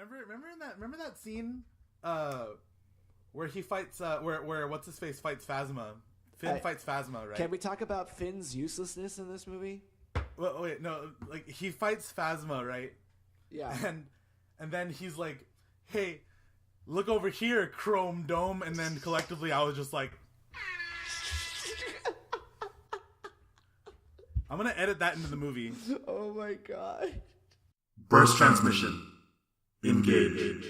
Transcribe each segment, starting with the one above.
Remember that scene where he fights where what's his face fights Phasma. Finn fights Phasma, right? Can we talk about Finn's uselessness in this movie? Well, wait, no, like he fights Phasma, right? Yeah. And then he's like, "Hey, look over here, Chrome Dome," and then collectively I was just like, I'm gonna edit that into the movie. Oh my god. Burst transmission. Engage.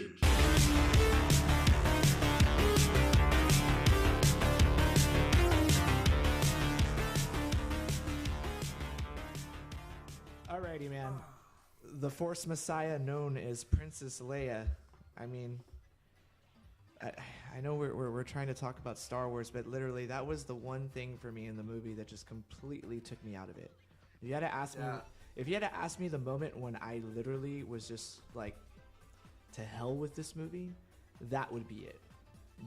Alrighty, man. The Force Messiah known as Princess Leia. I mean, I know we're trying to talk about Star Wars, but literally that was the one thing for me in the movie that just completely took me out of it. If you had to ask me the moment when I literally was just like, to hell with this movie, that would be it.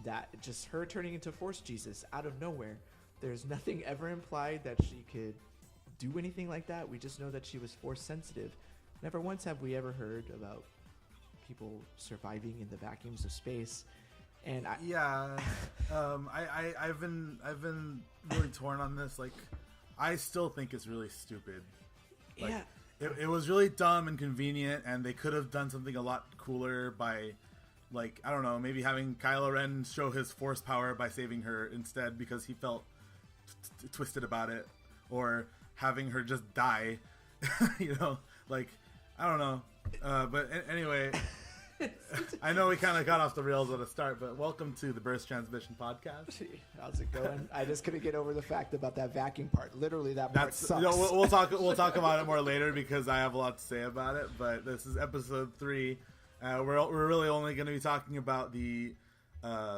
That just her turning into Force Jesus out of nowhere. There's nothing ever implied that she could do anything like that. We just know that she was Force sensitive. Never once have we ever heard about people surviving in the vacuums of space. And I've been really torn on this. Like, I still think it's really stupid. Like, yeah. It was really dumb and convenient, and they could have done something a lot cooler by, like, I don't know, maybe having Kylo Ren show his Force power by saving her instead because he felt twisted about it, or having her just die, you know, like, I don't know. But anyway, I know we kind of got off the rails at the start, but welcome to the Burst Transmission Podcast. How's it going? I just couldn't get over the fact about that vacuum part. Literally, that part sucks. You know, we'll talk about it more later because I have a lot to say about it. But this is episode 3. We're really only going to be talking about the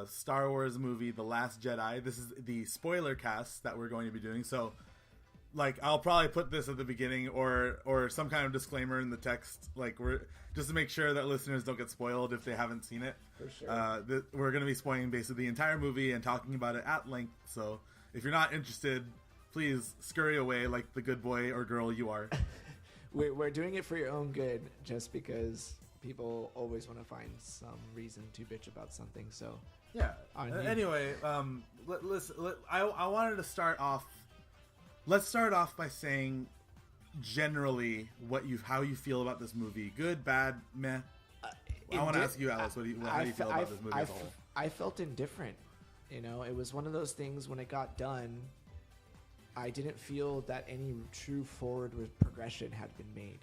Star Wars movie, The Last Jedi. This is the spoiler cast that we're going to be doing. So, like, I'll probably put this at the beginning or some kind of disclaimer in the text, like, we're just to make sure that listeners don't get spoiled if they haven't seen it. For sure. We're going to be spoiling basically the entire movie and talking about it at length. So if you're not interested, please scurry away like the good boy or girl you are. We're doing it for your own good, just because people always want to find some reason to bitch about something. So yeah. Anyway, I wanted to start off. Let's start off by saying generally how you feel about this movie. Good, bad, meh. I want to ask you, Alex, how do you feel about this movie as a whole? I felt indifferent. You know, it was one of those things when it got done, I didn't feel that any true forward progression had been made.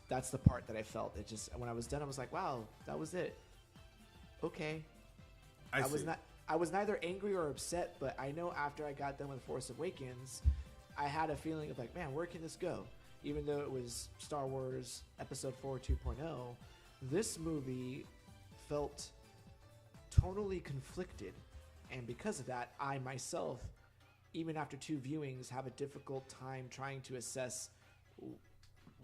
That's the part that I felt. It just, when I was done, I was like, wow, that was it. Okay. I was neither angry or upset, but I know after I got done with Force Awakens, I had a feeling of like, man, where can this go? Even though it was Star Wars Episode 4 2.0, this movie felt tonally conflicted. And because of that, I myself, even after 2 viewings, have a difficult time trying to assess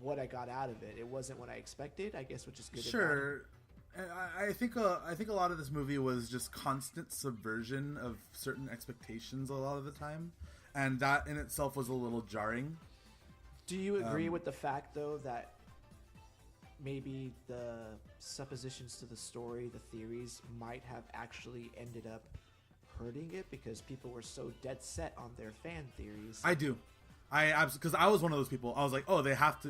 what I got out of it. It wasn't what I expected, I guess, which is good. Sure. I think a lot of this movie was just constant subversion of certain expectations a lot of the time, and that in itself was a little jarring. Do you agree with the fact, though, that maybe the suppositions to the story, the theories, might have actually ended up hurting it because people were so dead set on their fan theories? I do. Because I was one of those people. I was like, oh, they have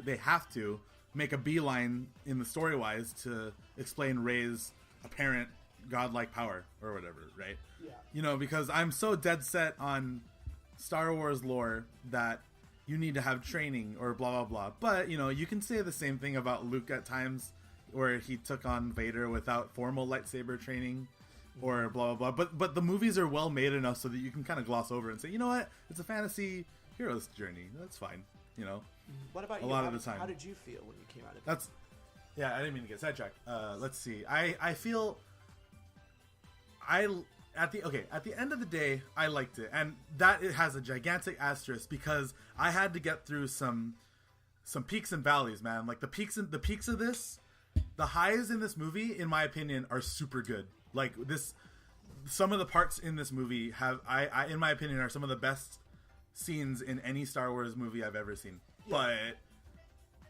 to make a beeline in the story-wise to explain Rey's apparent godlike power or whatever, right? Yeah. You know, because I'm so dead set on Star Wars lore that you need to have training or blah, blah, blah. But, you know, you can say the same thing about Luke at times where he took on Vader without formal lightsaber training or blah, blah, blah. But the movies are well made enough so that you can kind of gloss over and say, you know what? It's a fantasy hero's journey. That's fine, you know? What about you? A lot of the time. How did you feel when you came out of it? Yeah, I didn't mean to get sidetracked. Let's see. I feel at the end of the day, I liked it, and that it has a gigantic asterisk because I had to get through some peaks and valleys, man. Like the peaks of this, the highs in this movie, in my opinion, are super good. Like some of the parts in this movie I in my opinion, are some of the best scenes in any Star Wars movie I've ever seen. Yeah. But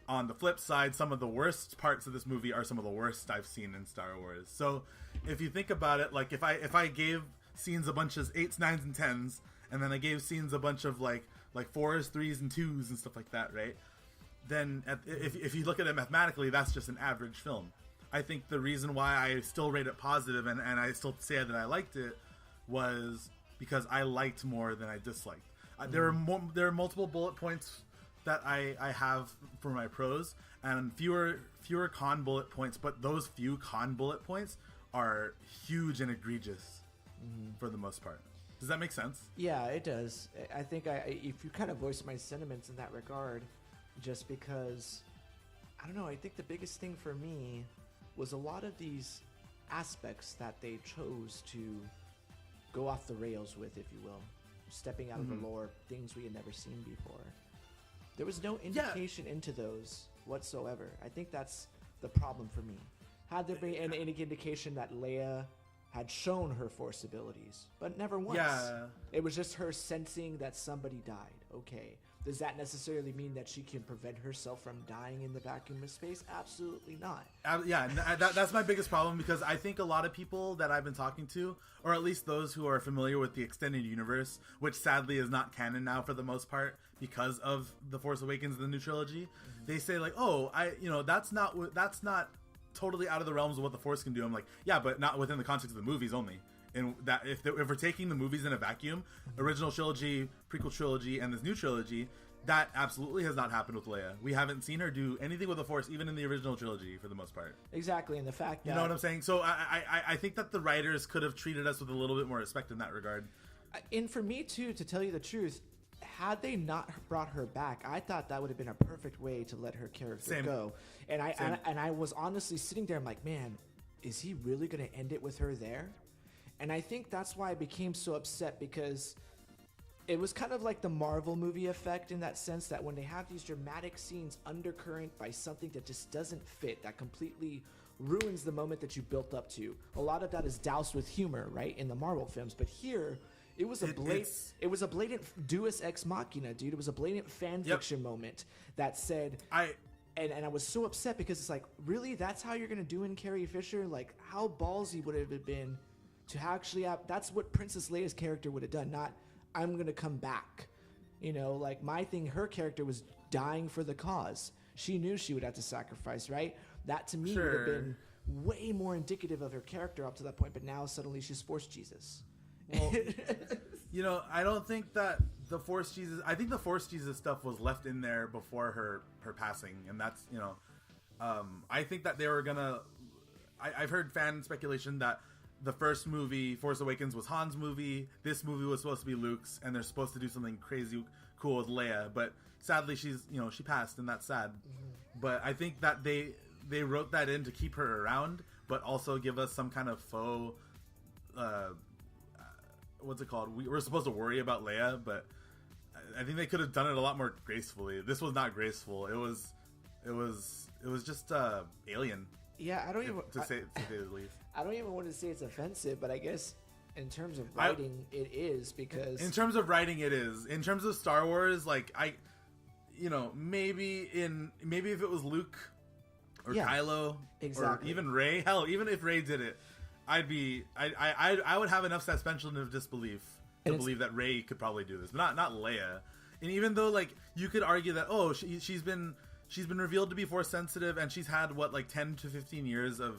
on the flip side, some of the worst parts of this movie are some of the worst I've seen in Star Wars. So if you think about it, like if I gave scenes a bunch of 8s, 9s, and 10s, and then I gave scenes a bunch of like 4s, 3s, and 2s and stuff like that, right? Then if you look at it mathematically, that's just an average film. I think the reason why I still rate it positive and I still say that I liked it was because I liked more than I disliked. There are multiple bullet points that I have for my pros and fewer con bullet points, but those few con bullet points are huge and egregious for the most part. Does that make sense? Yeah, it does. I think if you kind of voice my sentiments in that regard, just because, I don't know, I think the biggest thing for me was a lot of these aspects that they chose to go off the rails with, if you will, stepping out of the lore, things we had never seen before. There was no indication into those whatsoever. I think that's the problem for me. Had there been any indication that Leia had shown her Force abilities, but never once. Yeah. It was just her sensing that somebody died. Okay. Does that necessarily mean that she can prevent herself from dying in the vacuum of space? Absolutely not. That's my biggest problem, because I think a lot of people that I've been talking to, or at least those who are familiar with the extended universe, which sadly is not canon now for the most part because of The Force Awakens, the new trilogy, they say like, oh, that's not totally out of the realms of what the Force can do. I'm like, yeah, but not within the context of the movies only. And that if we're taking the movies in a vacuum, original trilogy, prequel trilogy, and this new trilogy, that absolutely has not happened with Leia. We haven't seen her do anything with the Force, even in the original trilogy, for the most part. Exactly, and the fact that... You know what I'm saying? So I think that the writers could have treated us with a little bit more respect in that regard. And for me, too, to tell you the truth, had they not brought her back, I thought that would have been a perfect way to let her character go. And I was honestly sitting there, I'm like, man, is he really going to end it with her there? And I think that's why I became so upset, because it was kind of like the Marvel movie effect in that sense, that when they have these dramatic scenes undercurrent by something that just doesn't fit, that completely ruins the moment that you built up to. A lot of that is doused with humor, right, in the Marvel films. But here, it was a blatant Deus Ex Machina, dude. It was a blatant fan fiction moment that said... And I was so upset, because it's like, really? That's how you're going to do in Carrie Fisher? Like, how ballsy would it have been to actually have... That's what Princess Leia's character would have done, not, I'm going to come back. You know, like, my thing, her character was dying for the cause. She knew she would have to sacrifice, right? That, to me, would have been way more indicative of her character up to that point, but now suddenly she's Force Jesus. Well, you know, I don't think that the Force Jesus... I think the Force Jesus stuff was left in there before her passing, and that's, you know... I think that they were gonna... I've heard fan speculation that the first movie, Force Awakens, was Han's movie. This movie was supposed to be Luke's, and they're supposed to do something crazy cool with Leia. But sadly, she passed, and that's sad. But I think that they wrote that in to keep her around, but also give us some kind of faux... what's it called? We're supposed to worry about Leia, but I think they could have done it a lot more gracefully. This was not graceful. It was just alien. Yeah, I don't even to say the least. I don't even want to say it's offensive, but I guess in terms of writing, it is, because in terms of writing, it is. In terms of Star Wars, like maybe if it was Luke or Kylo, or even Rey. Hell, even if Rey did it, I would have enough suspension of disbelief to believe that Rey could probably do this, but not Leia. And even though, like, you could argue that she's been revealed to be Force sensitive, and she's had 10 to 15 years of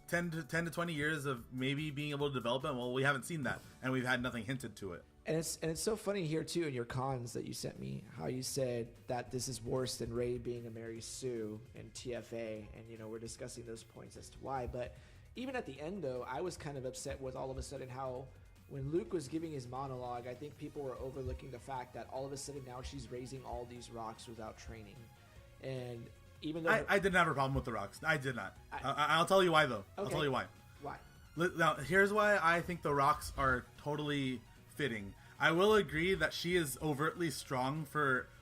10 to 20 years of maybe being able to develop it. Well, we haven't seen that, and we've had nothing hinted to it. And it's so funny here too in your cons that you sent me, how you said that this is worse than Rey being a Mary Sue in TFA, and we're discussing those points as to why. But even at the end, though, I was kind of upset with all of a sudden how when Luke was giving his monologue, I think people were overlooking the fact that all of a sudden now she's raising all these rocks without training. And even though... I didn't have a problem with the rocks. I did not. I'll tell you why, though. Okay. I'll tell you why. Why? Now, here's why I think the rocks are totally fitting. I will agree that she is overtly strong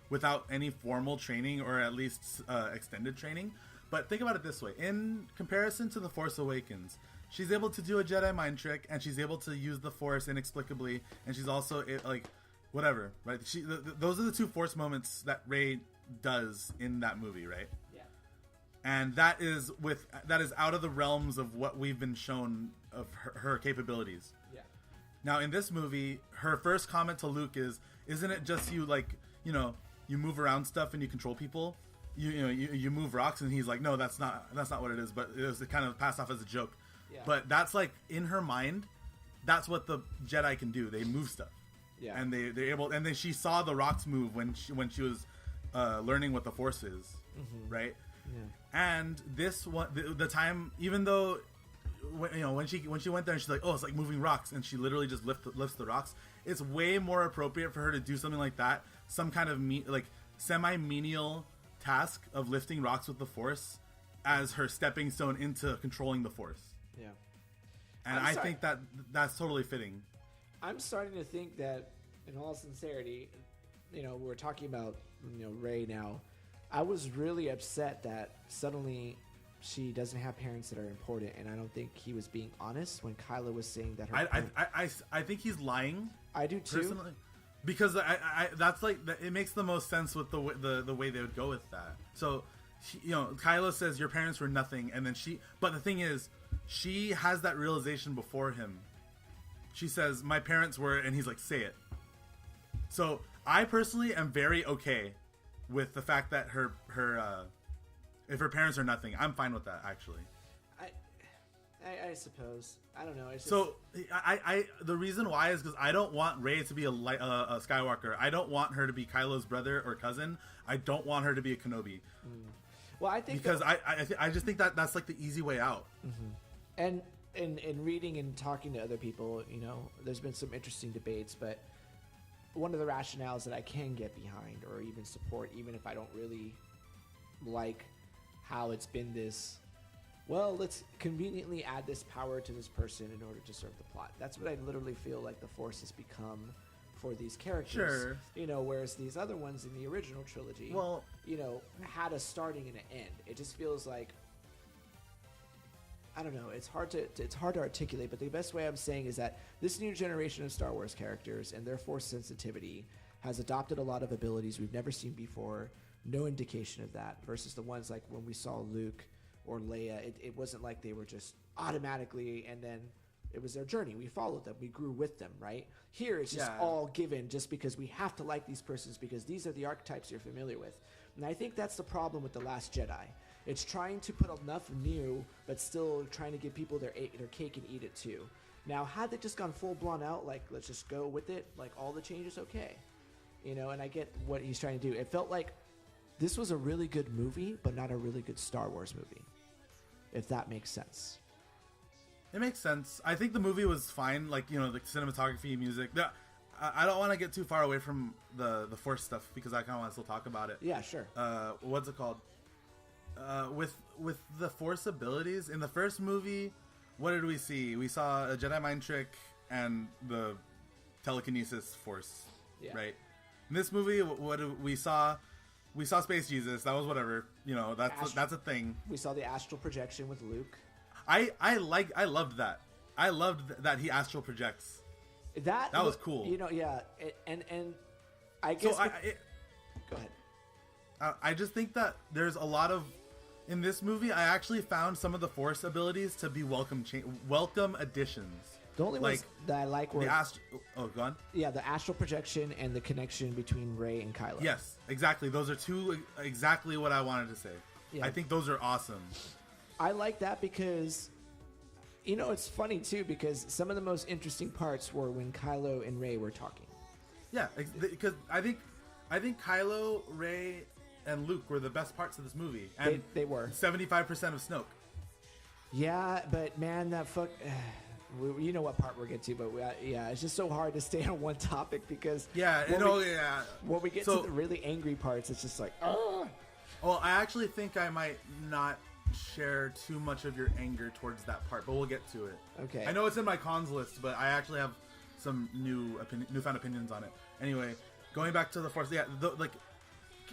without any formal training, or at least extended training. But think about it this way. In comparison to The Force Awakens, she's able to do a Jedi mind trick, and she's able to use the Force inexplicably, and she's also, whatever, right? Those are the two Force moments that Rey does in that movie, right? and that is out of the realms of what we've been shown of her capabilities. Yeah. Now in this movie, her first comment to Luke is, "Isn't it just you, like, you know, you move around stuff and you control people? You move rocks?" And he's like, "No, that's not what it is." But it kind of passed off as a joke. Yeah. But that's like in her mind, that's what the Jedi can do. They move stuff. Yeah. And they're able, and then she saw the rocks move when she was learning what the Force is, right? Yeah. And this one, the time, even though when she went there and she's like, "Oh, it's like moving rocks," and she literally just lifts the rocks. It's way more appropriate for her to do something like that, some kind of semi-menial task of lifting rocks with the Force, as her stepping stone into controlling the Force. Yeah. And I think that's totally fitting. I'm starting to think that, in all sincerity, we're talking about Rey now. I was really upset that suddenly she doesn't have parents that are important, and I don't think he was being honest when Kylo was saying that her. I think he's lying. I do too. Personally, because that's like it makes the most sense with the way they would go with that. So, Kylo says your parents were nothing, and then but the thing is, she has that realization before him. She says, "My parents were," and he's like, "Say it." So I personally am very okay with the fact that her if her parents are nothing, I'm fine with that, actually. I suppose. I don't know. It's just... So I the reason why is because I don't want Rey to be a Skywalker. I don't want her to be Kylo's brother or cousin. I don't want her to be a Kenobi. Well, I think because I just think that's like the easy way out. And in reading and talking to other people, there's been some interesting debates, but one of the rationales that I can get behind or even support, even if I don't really like how it's been this, well, let's conveniently add this power to this person in order to serve the plot. That's what I literally feel like the Force has become for these characters. Sure. Whereas these other ones in the original trilogy, had a starting and an end. It just feels like, I don't know. It's hard to articulate, but the best way I'm saying is that this new generation of Star Wars characters and their Force sensitivity has adopted a lot of abilities we've never seen before. No indication of that versus the ones like when we saw Luke or Leia. It wasn't like they were just automatically, and then it was their journey. We followed them. We grew with them, right? Here, it's just all given just because we have to like these persons because these are the archetypes you're familiar with. And I think that's the problem with The Last Jedi. It's trying to put enough new, but still trying to give people their cake and eat it too. Now, had they just gone full blown out, like let's just go with it, like all the changes, okay, and I get what he's trying to do. It felt like this was a really good movie, but not a really good Star Wars movie, if that makes sense. It makes sense. I think the movie was fine, like the cinematography, music. I don't want to get too far away from the Force stuff because I kind of want to still talk about it. Yeah, sure. What's it called? With the Force abilities in the first movie, what did we see? We saw a Jedi mind trick and the telekinesis Force, right? In this movie, what we saw? We saw Space Jesus. That was whatever. That's a thing. We saw the astral projection with Luke. I loved that. I loved that he astral projects. That was cool. And I guess. So go ahead. I just think that there's a lot of in this movie. I actually found some of the Force abilities to be welcome additions. The only ones that I like were go on. Yeah, the astral projection and the connection between Rey and Kylo. Yes, exactly. Those are two exactly what I wanted to say. Yeah. I think those are awesome. I like that because, it's funny too because some of the most interesting parts were when Kylo and Rey were talking. Yeah, because I think Kylo, Rey, and Luke were the best parts of this movie. And they were 75% of Snoke. Yeah, but man, that you know what part we're getting to, but it's just so hard to stay on one topic because when we get to the really angry parts, it's just like, oh. Well, I actually think I might not share too much of your anger towards that part, but we'll get to it. Okay. I know it's in my cons list, but I actually have some newfound opinions on it. Anyway, going back to the Force,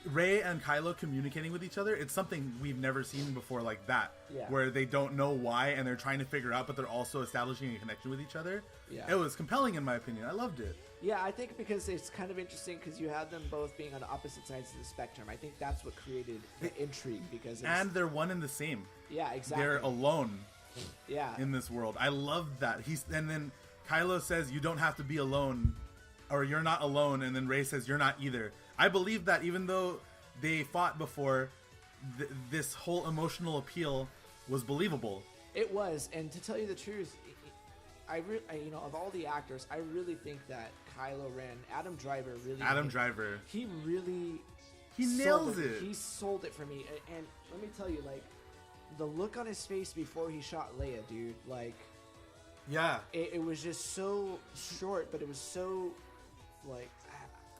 Rey and Kylo communicating with each other, it's something we've never seen before like that. Yeah. Where they don't know why and they're trying to figure out, but they're also establishing a connection with each other. Yeah. It was compelling in my opinion. I loved it. Yeah, I think because it's kind of interesting because you have them both being on opposite sides of the spectrum. I think that's what created the intrigue because And they're one and the same. Yeah, exactly. They're alone. Yeah. In this world. I loved that. And then Kylo says you don't have to be alone, or you're not alone, and then Rey says you're not either. I believe that even though they fought before, this whole emotional appeal was believable. It was, and to tell you the truth, I of all the actors, I really think that Kylo Ren, Adam Driver, he nails it. He sold it for me, and let me tell you, like, the look on his face before he shot Leia, dude, like, yeah, it was just so short, but it was so, like,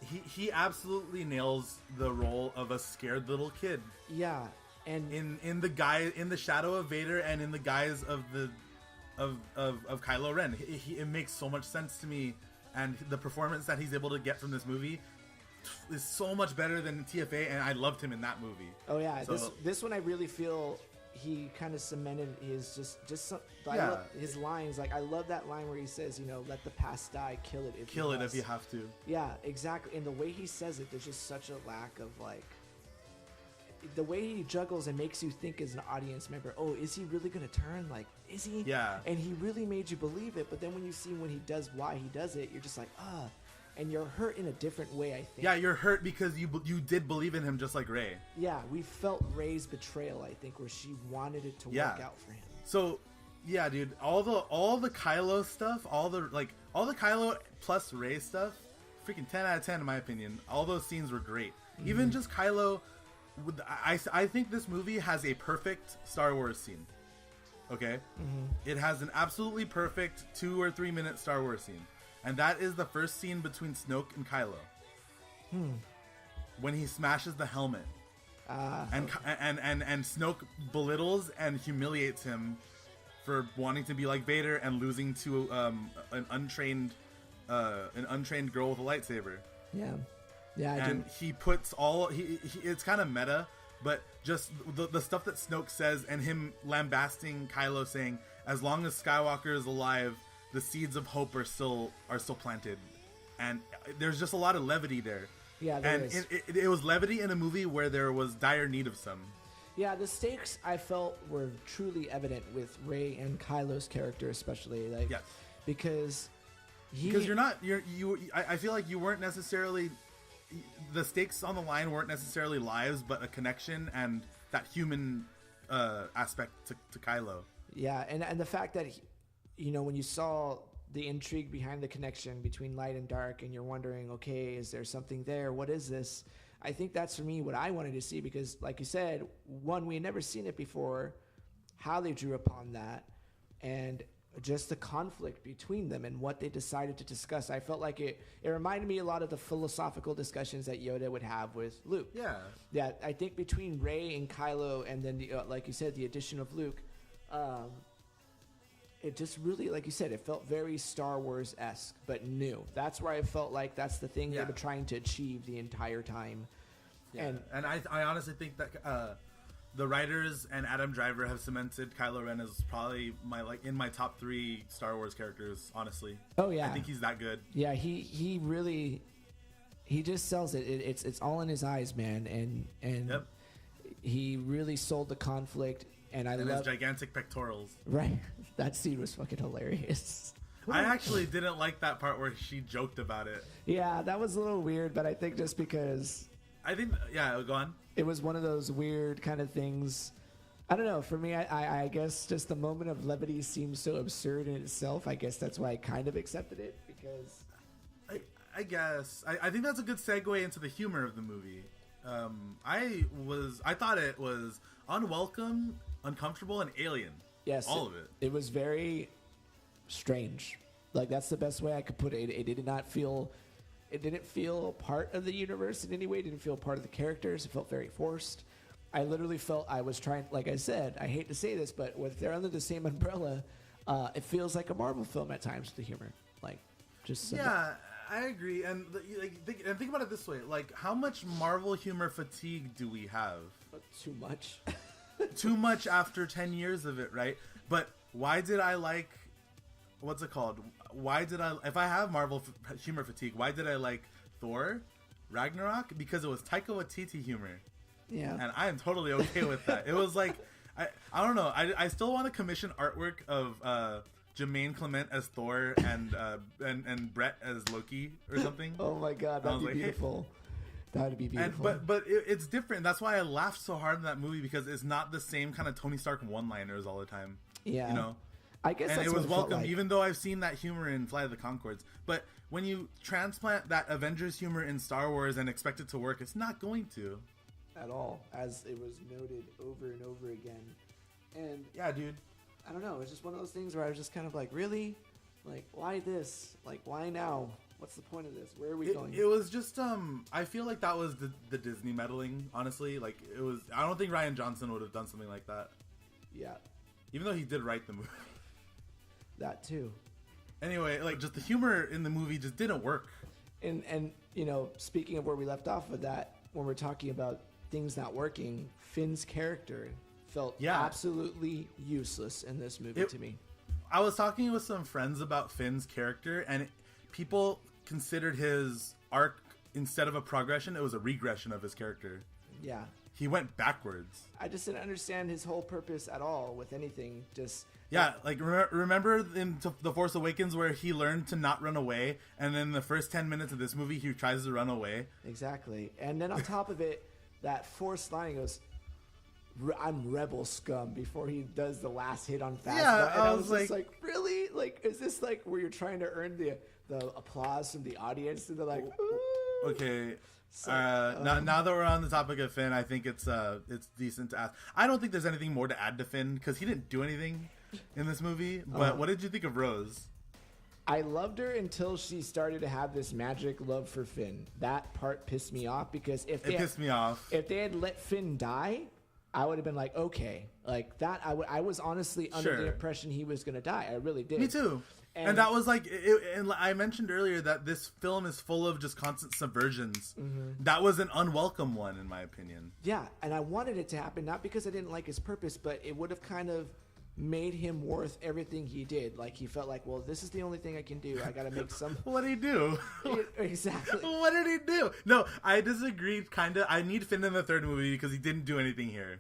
he absolutely nails the role of a scared little kid. Yeah, and in the shadow of Vader and in the guise of Kylo Ren, it makes so much sense to me, and the performance that he's able to get from this movie is so much better than TFA, and I loved him in that movie. Oh yeah, so, this one I really feel he kind of cemented his his lines. Like, I love that line where he says, let the past die, kill it if you have to. Yeah, exactly. And the way he says it, there's just such a lack of, like, the way he juggles and makes you think as an audience member, oh, is he really gonna turn? Like, is he? Yeah. And he really made you believe it, but then when you see when he does why he does it, you're just like, and you're hurt in a different way, I think. Yeah, you're hurt because you did believe in him just like Rey. Yeah, we felt Rey's betrayal, I think, where she wanted it to work out for him. So, yeah, dude, all the Kylo stuff, all the Kylo plus Rey stuff, freaking 10 out of 10 in my opinion. All those scenes were great. Mm-hmm. Even just Kylo, I think this movie has a perfect Star Wars scene. Okay? Mm-hmm. It has an absolutely perfect 2 or 3 minute Star Wars scene. And that is the first scene between Snoke and Kylo. When he smashes the helmet. And Snoke belittles and humiliates him for wanting to be like Vader and losing to an untrained girl with a lightsaber. Yeah. Yeah, and he puts he it's kind of meta, but just the stuff that Snoke says and him lambasting Kylo saying, as long as Skywalker is alive, the seeds of hope are still planted, and there's just a lot of levity there. Yeah, it was levity in a movie where there was dire need of some. Yeah, the stakes I felt were truly evident with Rey and Kylo's character, especially, like, yes. because I feel like you weren't necessarily, the stakes on the line weren't necessarily lives, but a connection and that human aspect to Kylo. Yeah, and the fact that when you saw the intrigue behind the connection between light and dark, and you're wondering, okay, is there something there? What is this? I think that's, for me, what I wanted to see, because, like you said, one, we had never seen it before, how they drew upon that, and just the conflict between them and what they decided to discuss. I felt like it reminded me a lot of the philosophical discussions that Yoda would have with Luke. Yeah. Yeah, I think between Rey and Kylo, and then, like you said, the addition of Luke, it just really, like you said, it felt very Star Wars-esque, but new. That's where I felt like that's the thing they were trying to achieve the entire time. Yeah. And I honestly think that the writers and Adam Driver have cemented Kylo Ren as probably in my top 3 Star Wars characters, honestly. Oh, yeah. I think he's that good. Yeah, he really, he just sells it. It's all in his eyes, man. And yep. He really sold the conflict. And his gigantic pectorals. Right. That scene was fucking hilarious. I actually didn't like that part where she joked about it. Yeah, that was a little weird, but I think just because... go on. It was one of those weird kind of things. I don't know. For me, I guess just the moment of levity seems so absurd in itself. I guess that's why I kind of accepted it, because... I guess. I think that's a good segue into the humor of the movie. I thought it was unwelcome, uncomfortable, and alien. Yes, all of it. It was very strange. Like, that's the best way I could put it. It didn't feel part of the universe in any way. It didn't feel part of the characters. It felt very forced. I literally felt I was trying. Like I said, I hate to say this, but if they're under the same umbrella, it feels like a Marvel film at times with the humor. Like, just yeah. I agree, and think about it this way: like, how much Marvel humor fatigue do we have? Too much. Too much after 10 years of it, right? But why did I like? What's it called? Why did I? If I have Marvel humor fatigue, why did I like Thor, Ragnarok? Because it was Taika Waititi humor. Yeah. And I am totally okay with that. It was like, I don't know. I still want to commission artwork of Jermaine Clement as Thor and Brett as Loki or something. Oh my god, that'd be beautiful. Hey. That'd be beautiful. But it's different. That's why I laughed so hard in that movie, because it's not the same kind of Tony Stark one-liners all the time. Yeah. You know? I guess and that's it was welcome, like. even though I've seen that humor in Flight of the Conchords. But when you transplant that Avengers humor in Star Wars and expect it to work, it's not going to. At all, as it was noted over and over again. And yeah, dude, I don't know, it's just one of those things where I was just kind of like, really? Like, why this? Like, why now? What's the point of this? Where are we going? It was just I feel like that was the Disney meddling, honestly. Like, it was, I don't think Rian Johnson would have done something like that. Yeah. Even though he did write the movie. That too. Anyway, like, just the humor in the movie just didn't work. And you know, speaking of where we left off with that, when we're talking about things not working, Finn's character felt absolutely useless in this movie to me. I was talking with some friends about Finn's character, and people considered his arc, instead of a progression, it was a regression of his character. Yeah. He went backwards. I just didn't understand his whole purpose at all with anything. Just yeah, like remember in The Force Awakens where he learned to not run away, and then the first 10 minutes of this movie he tries to run away. Exactly, and then on top of it, that forced line goes, "I'm rebel scum," before he does the last hit on Phasma. Yeah, and I was just like, really? Like, is this like where you're trying to earn the applause from the audience? And they're like, ooh. Okay. So, now that we're on the topic of Finn, I think it's decent to ask. I don't think there's anything more to add to Finn because he didn't do anything in this movie. But what did you think of Rose? I loved her until she started to have this magic love for Finn. That part pissed me off because if they had let Finn die, I would have been like, okay, like that. I was honestly under the impression he was going to die. I really did. Me too. And that was like, and I mentioned earlier that this film is full of just constant subversions. Mm-hmm. That was an unwelcome one, in my opinion. Yeah, and I wanted it to happen, not because I didn't like his purpose, but it would have kind of made him worth everything he did. Like, he felt like, well, this is the only thing I can do. I got to make some... What did he do? Exactly. What did he do? No, I disagreed, kind of. I need Finn in the third movie because he didn't do anything here.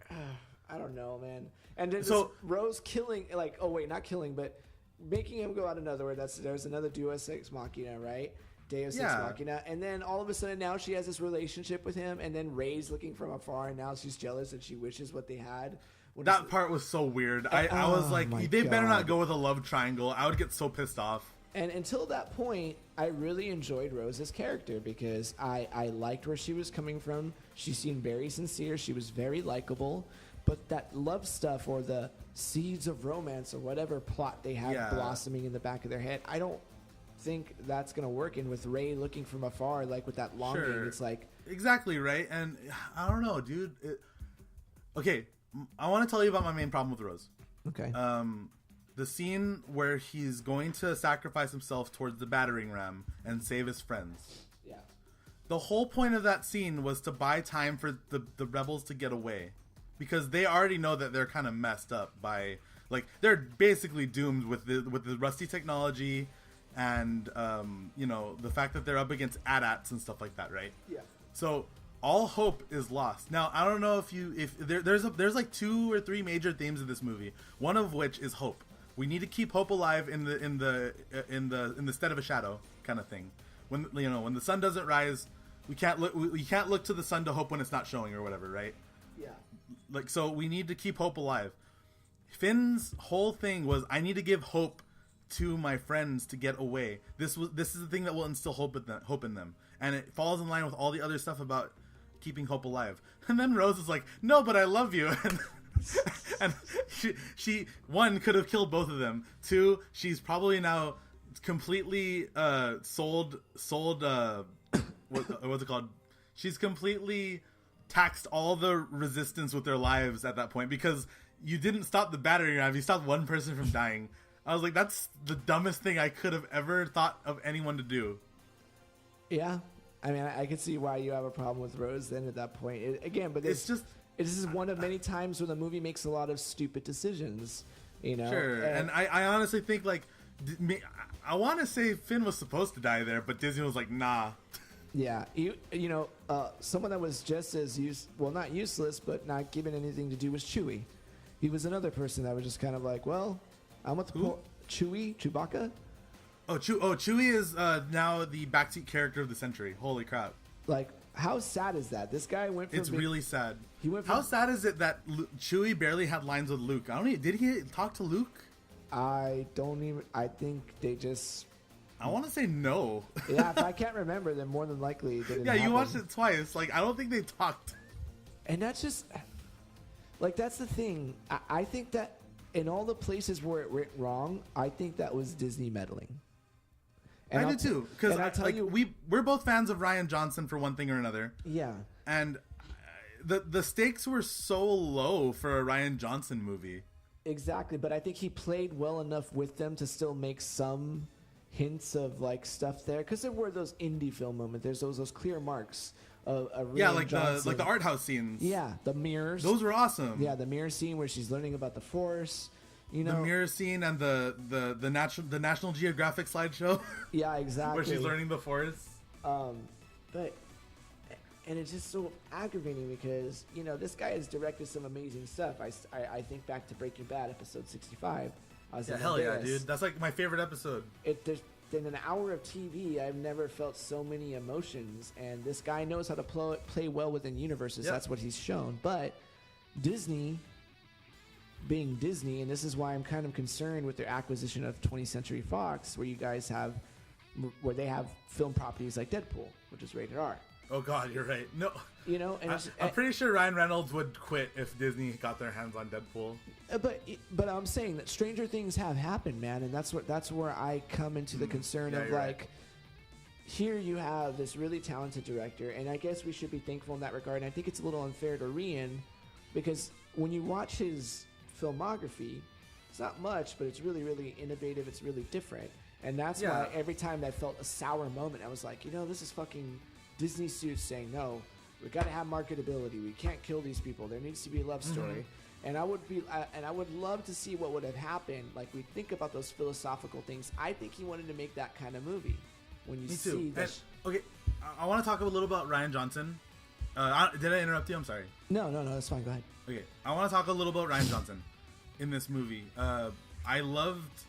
I don't know, man. And then Rose killing, like, oh, wait, not killing, but... making him go out another way. There's another Deus Ex Machina, right? Deus Ex Machina. And then all of a sudden now she has this relationship with him, and then Rey's looking from afar, and now she's jealous and she wishes what they had. That part was so weird. I was like, they better not go with a love triangle. I would get so pissed off. And until that point, I really enjoyed Rose's character because I liked where she was coming from. She seemed very sincere. She was very likable. But that love stuff or the seeds of romance or whatever plot they have blossoming in the back of their head, I don't think that's going to work. And with Rey looking from afar, like with that longing, it's like... Exactly, right? And I don't know, dude. Okay, I want to tell you about my main problem with Rose. Okay. The scene where he's going to sacrifice himself towards the battering ram and save his friends. Yeah. The whole point of that scene was to buy time for the rebels to get away. Because they already know that they're kind of messed up by, like, they're basically doomed with the rusty technology and, you know, the fact that they're up against AT-ATs and stuff like that, right? Yeah. So all hope is lost. Now, I don't know if there's like 2 or 3 major themes of this movie. One of which is hope. We need to keep hope alive in the stead of a shadow kind of thing. When the sun doesn't rise, we can't look to the sun to hope when it's not showing or whatever, right? Yeah. Like, so we need to keep hope alive. Finn's whole thing was, I need to give hope to my friends to get away. This is the thing that will instill hope in them, and it falls in line with all the other stuff about keeping hope alive. And then Rose is like, no, but I love you. And she one could have killed both of them. 2, she's probably now completely sold what's it called? She's completely taxed all the resistance with their lives at that point because you didn't stop the battering ram, you stopped one person from dying. I was like, that's the dumbest thing I could have ever thought of anyone to do. Yeah, I mean, I can see why you have a problem with Rose then at that point. But It's just this is one of many times when the movie makes a lot of stupid decisions. Sure, and I honestly think like I want to say Finn was supposed to die there, but Disney was like, nah. Yeah, someone that was just as not useless, but not given anything to do was Chewie. He was another person that was just kind of like, well, I'm with Chewbacca. Chewie is now the backseat character of the century. Holy crap! Like, how sad is that? This guy went from... It's really sad. How sad is it that Chewie barely had lines with Luke? Did he talk to Luke? I think they just... I want to say no. Yeah, if I can't remember, then more than likely it didn't happen. You watched it twice. Like, I don't think they talked. And that's just... Like, that's the thing. I think that in all the places where it went wrong, I think that was Disney meddling. And I did too, because we're both fans of Rian Johnson for one thing or another. Yeah, and the stakes were so low for a Rian Johnson movie. Exactly, but I think he played well enough with them to still make some hints of like stuff there, because there were those indie film moments. There's those clear marks of Rian Johnson. the art house scenes. Yeah, the mirrors. Those were awesome. Yeah, the mirror scene where she's learning about the Force. The mirror scene and the National Geographic slideshow. Yeah, exactly. Where she's learning the Force. But it's just so aggravating because this guy has directed some amazing stuff. I think back to Breaking Bad, episode 65. Hell yeah, dude! That's like my favorite episode. In an hour of TV, I've never felt so many emotions, and this guy knows how to play well within universes. Yep. That's what he's shown. But Disney, being Disney, and this is why I'm kind of concerned with their acquisition of 20th Century Fox, where they have film properties like Deadpool, which is rated R. Oh God, you're right. No, and I'm pretty sure Ryan Reynolds would quit if Disney got their hands on Deadpool. But I'm saying that stranger things have happened, man, and that's where I come into the concern of like, right. Here you have this really talented director, and I guess we should be thankful in that regard. And I think it's a little unfair to Rian, because when you watch his filmography, it's not much, but it's really, really innovative. It's really different, and that's why every time I felt a sour moment, I was like, this is fucking Disney suits saying, no, we got to have marketability. We can't kill these people. There needs to be a love story. And I would love to see what would have happened. Like, we think about those philosophical things. I think he wanted to make that kind of movie. When you see this. Okay, I want to talk a little about Rian Johnson. Did I interrupt you? I'm sorry. No, that's fine. Go ahead. Okay, I want to talk a little about Rian Johnson in this movie. I loved,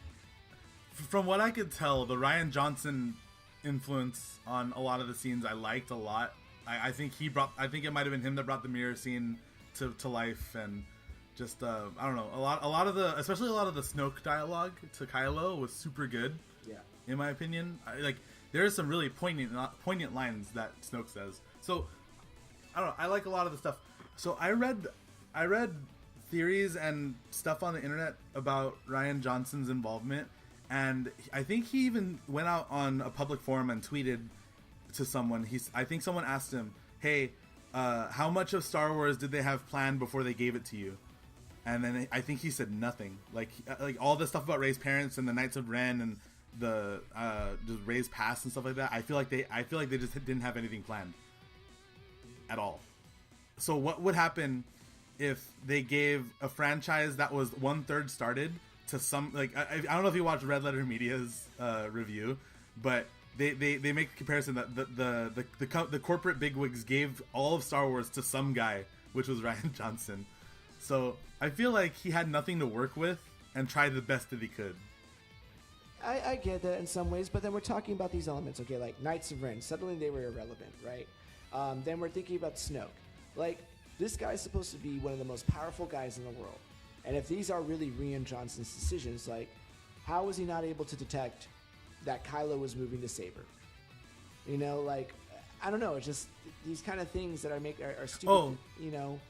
from what I could tell, the Rian Johnson influence on a lot of the scenes I liked a lot. I think it might have been him that brought the mirror scene to life, and just I don't know, a lot of the Snoke dialogue to Kylo was super good. Yeah, in my opinion, there are some really poignant lines that Snoke says. So I don't know, I like a lot of the stuff. So I read theories and stuff on the internet about Rian Johnson's involvement. And I think he even went out on a public forum and tweeted to someone. I think someone asked him, "Hey, how much of Star Wars did they have planned before they gave it to you?" And then I think he said nothing. Like all the stuff about Rey's parents and the Knights of Ren and the just Rey's past and stuff like that. I feel like they just didn't have anything planned at all. So what would happen if they gave a franchise that was 1/3 started to some, like, I don't know if you watched Red Letter Media's review, but they make a comparison that the corporate bigwigs gave all of Star Wars to some guy, which was Rian Johnson. So I feel like he had nothing to work with and tried the best that he could. I get that in some ways, but then we're talking about these elements, okay, like Knights of Ren. Suddenly they were irrelevant, right? Then we're thinking about Snoke. Like, this guy's supposed to be one of the most powerful guys in the world. And if these are really Rian Johnson's decisions, like, how was he not able to detect that Kylo was moving the saber? I don't know. It's just these kind of things that are stupid.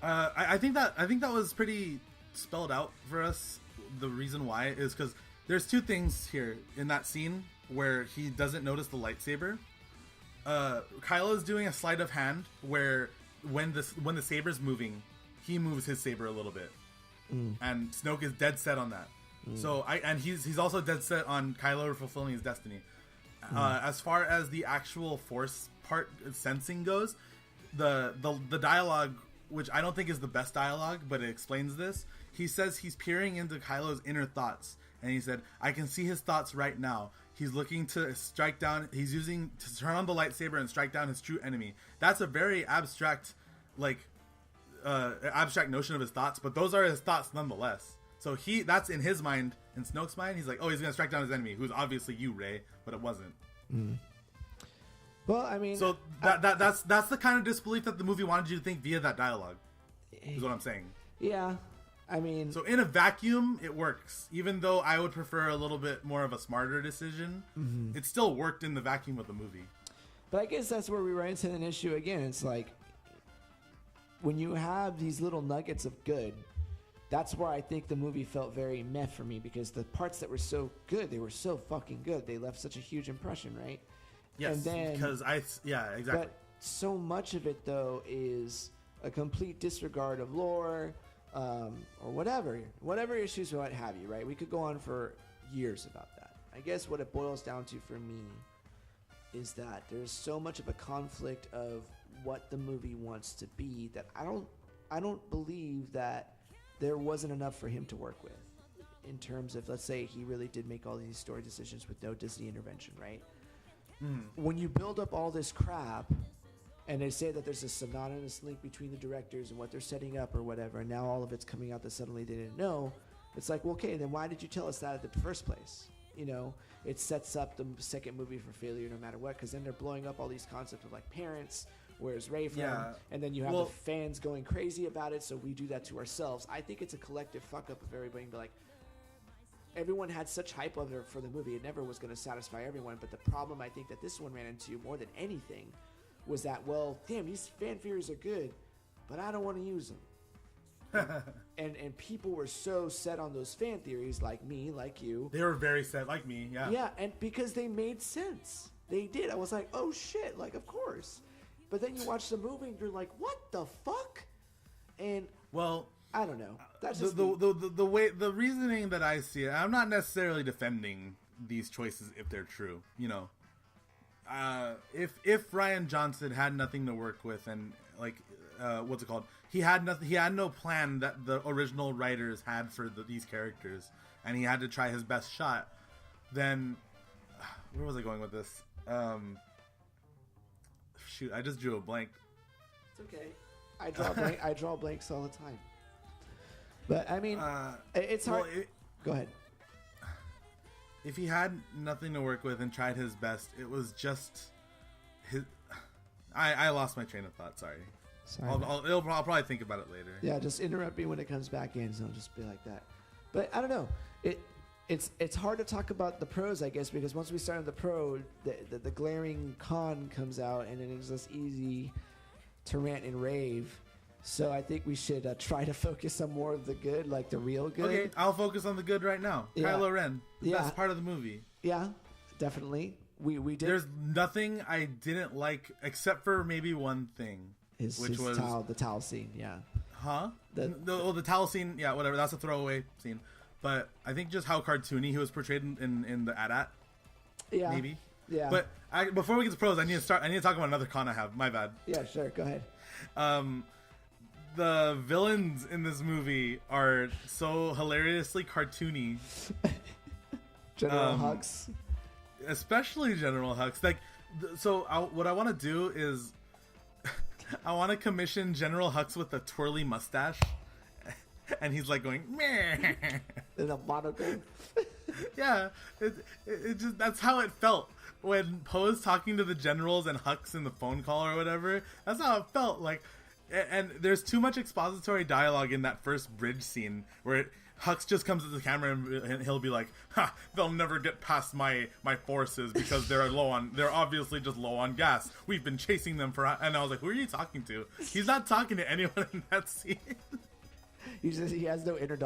I think that was pretty spelled out for us. The reason why is because there's two things here in that scene where he doesn't notice the lightsaber. Kylo's doing a sleight of hand where when the saber's moving, he moves his saber a little bit. And Snoke is dead set on that. So he's also dead set on Kylo fulfilling his destiny. As far as the actual Force part sensing goes, the dialogue, which I don't think is the best dialogue, but it explains this. He says he's peering into Kylo's inner thoughts, and he said, "I can see his thoughts right now. He's looking to strike down. He's using to turn on the lightsaber and strike down his true enemy." That's a very abstract, abstract notion of his thoughts, but those are his thoughts nonetheless. So that's in his mind. In Snoke's mind, he's like, "Oh, he's gonna strike down his enemy, who's obviously you, Rey," but it wasn't. Well, I mean, so that's the kind of disbelief that the movie wanted you to think via that dialogue. Is what I'm saying. Yeah, I mean, so in a vacuum, it works. Even though I would prefer a little bit more of a smarter decision, it still worked in the vacuum of the movie. But I guess that's where we run into an issue again. It's like when you have these little nuggets of good. That's where I think the movie felt very meh for me, because the parts that were so good, they were so fucking good. They left such a huge impression, right? Yes, and then, exactly. But so much of it, though, is a complete disregard of lore, or whatever issues or what have you, right? We could go on for years about that. I guess what it boils down to for me is that there's so much of a conflict of what the movie wants to be that I don't believe that there wasn't enough for him to work with in terms of, let's say he really did make all these story decisions with no Disney intervention, right? When you build up all this crap and they say that there's a synonymous link between the directors and what they're setting up or whatever, and now all of it's coming out that suddenly they didn't know, it's like, well, okay, then why did you tell us that at the first place? You know, it sets up the second movie for failure no matter what, because then they're blowing up all these concepts of like parents, where's Rey from? Yeah. And then you have the fans going crazy about it, so we do that to ourselves. I think it's a collective fuck up of everybody. But like, everyone had such hype for the movie, it never was going to satisfy everyone. But the problem I think that this one ran into more than anything was that, well, damn, these fan theories are good, but I don't want to use them. and people were so set on those fan theories, like me, like you. They were very set, like me, yeah. Yeah, and because they made sense. They did. I was like, oh shit, like, of course. But then you watch the movie and you're like, what the fuck? And well, I don't know. That's just the way, the reasoning that I see it. I'm not necessarily defending these choices if they're true. You know, if Rian Johnson had nothing to work with and like what's it called? He had nothing. He had no plan that the original writers had for these characters, and he had to try his best shot. Then where was I going with this? Shoot, I just drew a blank. It's okay. I draw blanks all the time. But I mean, it's hard. Well, go ahead. If he had nothing to work with and tried his best, it was just his. I lost my train of thought. Sorry. I'll probably think about it later. Yeah, just interrupt me when it comes back in, so I'll just be like that. But I don't know. It's hard to talk about the pros, I guess, because once we start on the pro, the glaring con comes out, and then it's just easy to rant and rave. So I think we should try to focus on more of the good, like the real good. Okay, I'll focus on the good right now. Yeah. Kylo Ren, the best part of the movie. Yeah, definitely. We did. There's nothing I didn't like except for maybe one thing, which was the towel scene. Yeah. Huh? The towel scene. Yeah, whatever. That's a throwaway scene. But I think just how cartoony he was portrayed in the AT-AT. Yeah. Maybe. Yeah. But before we get to pros, I need to talk about another con I have. My bad. Yeah, sure. Go ahead. The villains in this movie are so hilariously cartoony. General Hux. Especially General Hux. Like, what I want to do is I want to commission General Hux with a twirly mustache. And he's like going, meh. In a monocle. Yeah, it just, that's how it felt when Poe's talking to the generals and Hux in the phone call or whatever. That's how it felt. Like, and there's too much expository dialogue in that first bridge scene where Hux just comes to the camera and he'll be like, "Ha! They'll never get past my forces because they're obviously just low on gas. We've been chasing them for." And I was like, "Who are you talking to?" He's not talking to anyone in that scene. He has no inner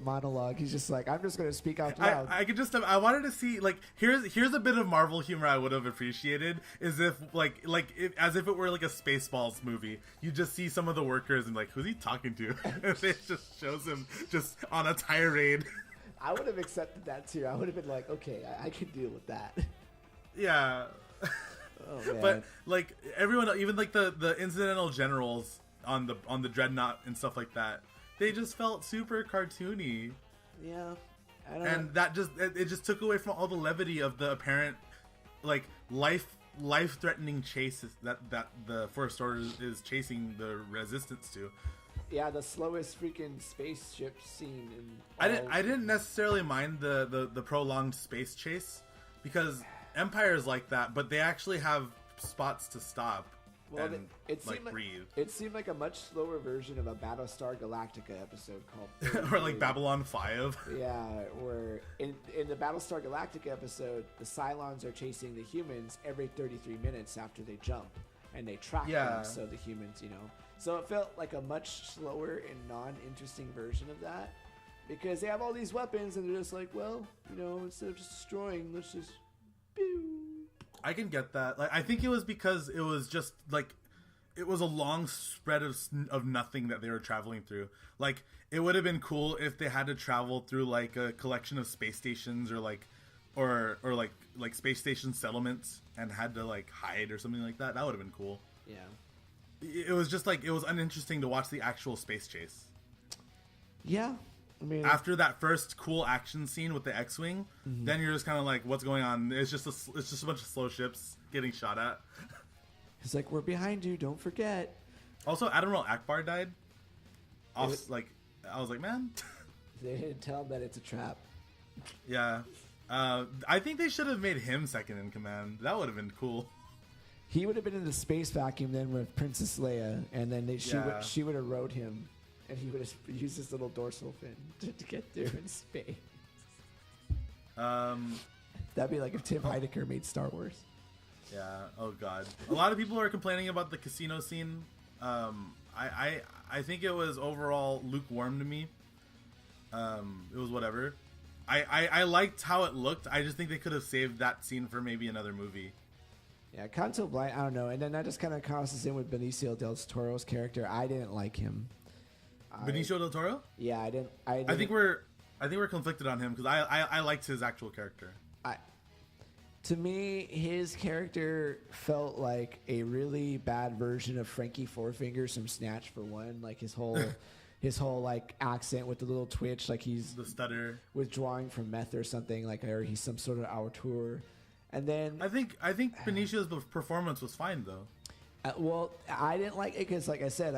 monologue. He's just like, I'm just going to speak out loud. I wanted to see, like, here's a bit of Marvel humor I would have appreciated, is if as if it were like a Spaceballs movie. You just see some of the workers and like, who's he talking to? And it just shows him just on a tirade. I would have accepted that too. I would have been like, okay, I can deal with that. Yeah. Oh, man. But like everyone, even like the incidental generals on the dreadnought and stuff like that, they just felt super cartoony. Yeah, I don't know. And that just took away from all the levity of the apparent like life threatening chases that the First Order is chasing the Resistance to. Yeah, the slowest freaking spaceship scene in. I didn't necessarily mind the prolonged space chase because Empire is like that, but they actually have spots to stop and breathe. It seemed like a much slower version of a Battlestar Galactica episode called or like Babylon 5. Yeah, where in the Battlestar Galactica episode, the Cylons are chasing the humans every 33 minutes after they jump, and they track them so the humans, So it felt like a much slower and non-interesting version of that, because they have all these weapons and they're just like, well, instead of just destroying, let's just. I can get that. Like, I think it was because it was just like it was a long spread of nothing that they were traveling through. Like, it would have been cool if they had to travel through like a collection of space stations or like space station settlements and had to like hide or something like that. That would have been cool. Yeah. It was just like it was uninteresting to watch the actual space chase. Yeah. I mean, after that first cool action scene with the X-wing, then you're just kind of like, "What's going on?" It's just a bunch of slow ships getting shot at. It's like, we're behind you. Don't forget. Also, Admiral Akbar died. I was like, man. They didn't tell him that it's a trap. Yeah, I think they should have made him second in command. That would have been cool. He would have been in the space vacuum then with Princess Leia, and then she would have rode him. And he would have used his little dorsal fin to get there in space. That'd be like if Tim Heidecker made Star Wars. Yeah. Oh God. A lot of people are complaining about the casino scene. I think it was overall lukewarm to me. It was whatever. I liked how it looked. I just think they could have saved that scene for maybe another movie. Yeah, Canto Blind. I don't know. And then that just kind of crosses in with Benicio del Toro's character. I didn't like him. Benicio del Toro? Yeah, I didn't. I think we're conflicted on him because I liked his actual character. To me, his character felt like a really bad version of Frankie Four Fingers from Snatch. For one, like his whole like accent with the little twitch, like he's the stutter withdrawing from meth or something, like, or he's some sort of auteur. And then I think Benicio's performance was fine though. Well, I didn't like it because, like I said,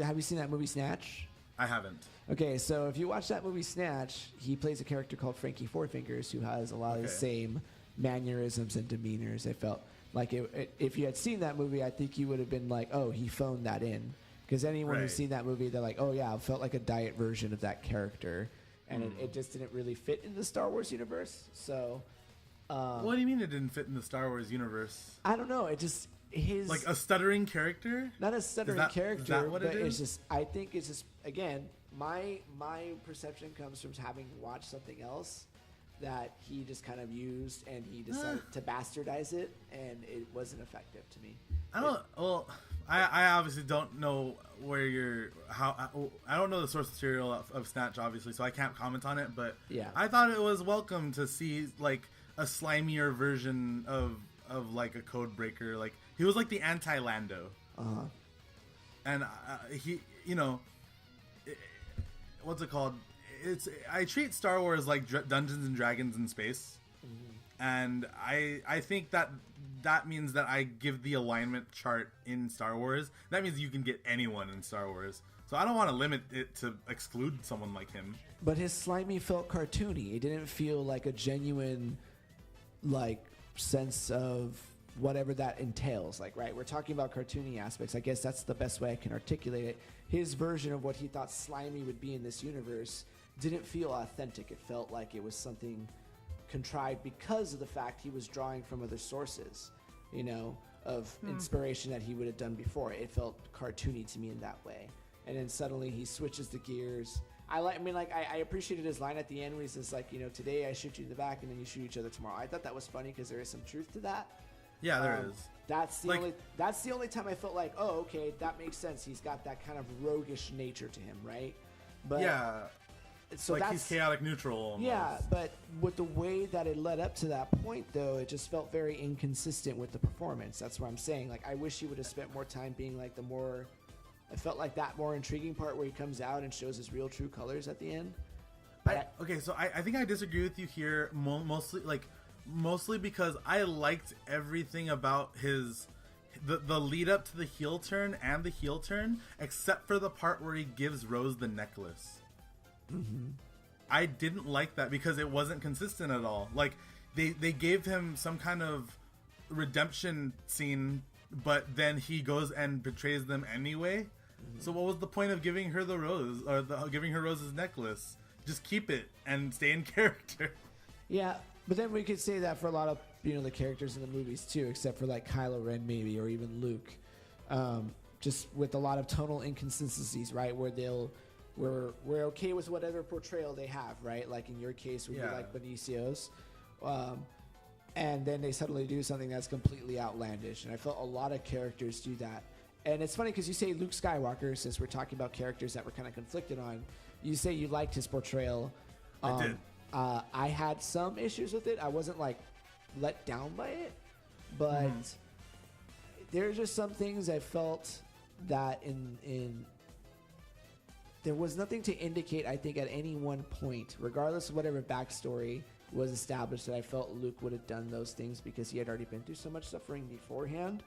have you seen that movie Snatch? I haven't. Okay, so if you watch that movie Snatch, he plays a character called Frankie Four Fingers who has a lot of the same mannerisms and demeanors. I felt like if you had seen that movie, I think you would have been like, oh, he phoned that in. Because anyone who's seen that movie, they're like, oh yeah, it felt like a diet version of that character. And it just didn't really fit in the Star Wars universe. So... what do you mean it didn't fit in the Star Wars universe? I don't know. It just... like a stuttering character? Not a stuttering character, is that what but it is? it's just, I think it's just, again, my perception comes from having watched something else that he just kind of used, and he decided to bastardize it, and it wasn't effective to me. I obviously don't know I don't know the source material of Snatch, obviously, so I can't comment on it, but yeah. I thought it was welcome to see like a slimier version of like a code breaker. Like, he was like the anti-Lando. And he, what's it called? I treat Star Wars like Dungeons and Dragons in space. And I think that means that I give the alignment chart in Star Wars. That means you can get anyone in Star Wars. So I don't want to limit it to exclude someone like him. But his slimy felt cartoony. It didn't feel like a genuine, like, sense of whatever that entails. Like, right, we're talking about cartoony aspects. I guess that's the best way I can articulate it. His version of what he thought slimy would be in this universe didn't feel authentic. It felt like it was something contrived because of the fact he was drawing from other sources, of inspiration that he would have done before. It felt cartoony to me in that way. And then suddenly he switches the gears. I appreciated his line at the end where he says, like, today I shoot you in the back and then you shoot each other tomorrow. I thought that was funny because there is some truth to that. Yeah, there is. That's the only time I felt like, oh, okay, that makes sense. He's got that kind of roguish nature to him, right? But yeah. So like that's, he's chaotic neutral almost. Yeah, but with the way that it led up to that point, though, it just felt very inconsistent with the performance. That's what I'm saying. Like, I wish he would have spent more time being like the more. I felt like that more intriguing part where he comes out and shows his real true colors at the end. Okay, so I think I disagree with you here, mostly because I liked everything about the lead up to the heel turn and the heel turn, except for the part where he gives Rose the necklace. Mm-hmm. I didn't like that because it wasn't consistent at all. Like they gave him some kind of redemption scene, but then he goes and betrays them anyway. Mm-hmm. So what was the point of giving her the rose or giving her Rose's necklace? Just keep it and stay in character. Yeah, but then we could say that for a lot of the characters in the movies too, except for like Kylo Ren maybe, or even Luke. Just with a lot of tonal inconsistencies, right? Where we're okay with whatever portrayal they have, right? Like in your case would be like Benicio's. And then they suddenly do something that's completely outlandish. And I felt a lot of characters do that. And it's funny because you say Luke Skywalker, since we're talking about characters that we're kind of conflicted on, you say you liked his portrayal. I did. I had some issues with it. I wasn't like let down by it, but there's just some things I felt that in there was nothing to indicate, I think, at any one point, regardless of whatever backstory was established, that I felt Luke would have done those things because he had already been through so much suffering beforehand.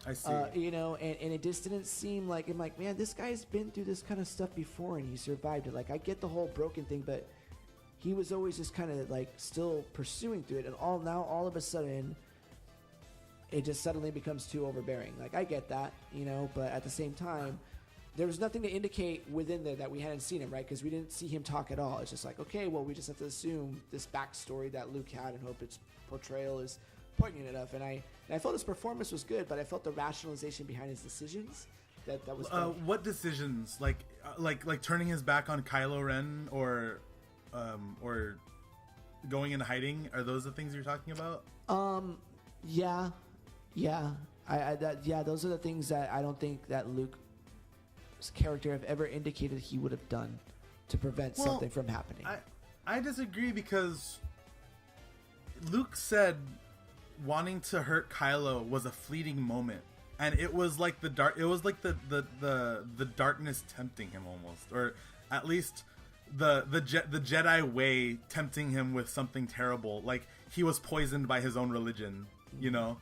I see. And it just didn't seem like, I'm like, man, this guy's been through this kind of stuff before and he survived it. Like, I get the whole broken thing, but he was always just kind of like still pursuing through it. And all of a sudden, it just suddenly becomes too overbearing. Like, I get that, but at the same time, there was nothing to indicate within there that we hadn't seen him, right? Because we didn't see him talk at all. It's just like, okay, well, we just have to assume this backstory that Luke had and hope its portrayal is poignant enough. And I felt his performance was good, but I felt the rationalization behind his decisions that was good. What decisions? Like turning his back on Kylo Ren or going into hiding? Are those the things you're talking about? Yeah. Those are the things that I don't think that Luke's character have ever indicated he would have done to prevent something from happening. I disagree because Luke said wanting to hurt Kylo was a fleeting moment, and it was like the darkness tempting him almost, or at least the Jedi way tempting him with something terrible. Like he was poisoned by his own religion, Yeah.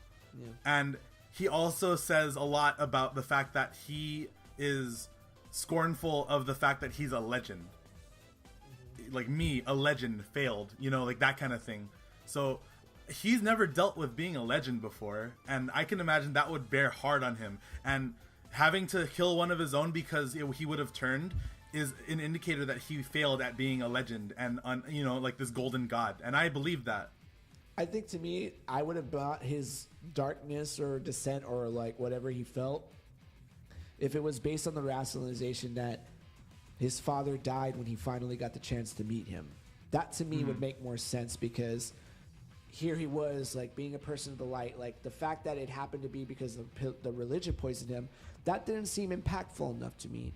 And he also says a lot about the fact that he is scornful of the fact that he's a legend. Like me, a legend, failed, like that kind of thing. So he's never dealt with being a legend before, and I can imagine that would bear hard on him. And having to kill one of his own because he would have turned is an indicator that he failed at being a legend and like this golden god. And I believe that. I think to me, I would have bought his darkness or dissent or like whatever he felt if it was based on the rationalization that his father died when he finally got the chance to meet him. That to me would make more sense, because here he was like being a person of the light. Like the fact that it happened to be because the religion poisoned him, that didn't seem impactful enough to me.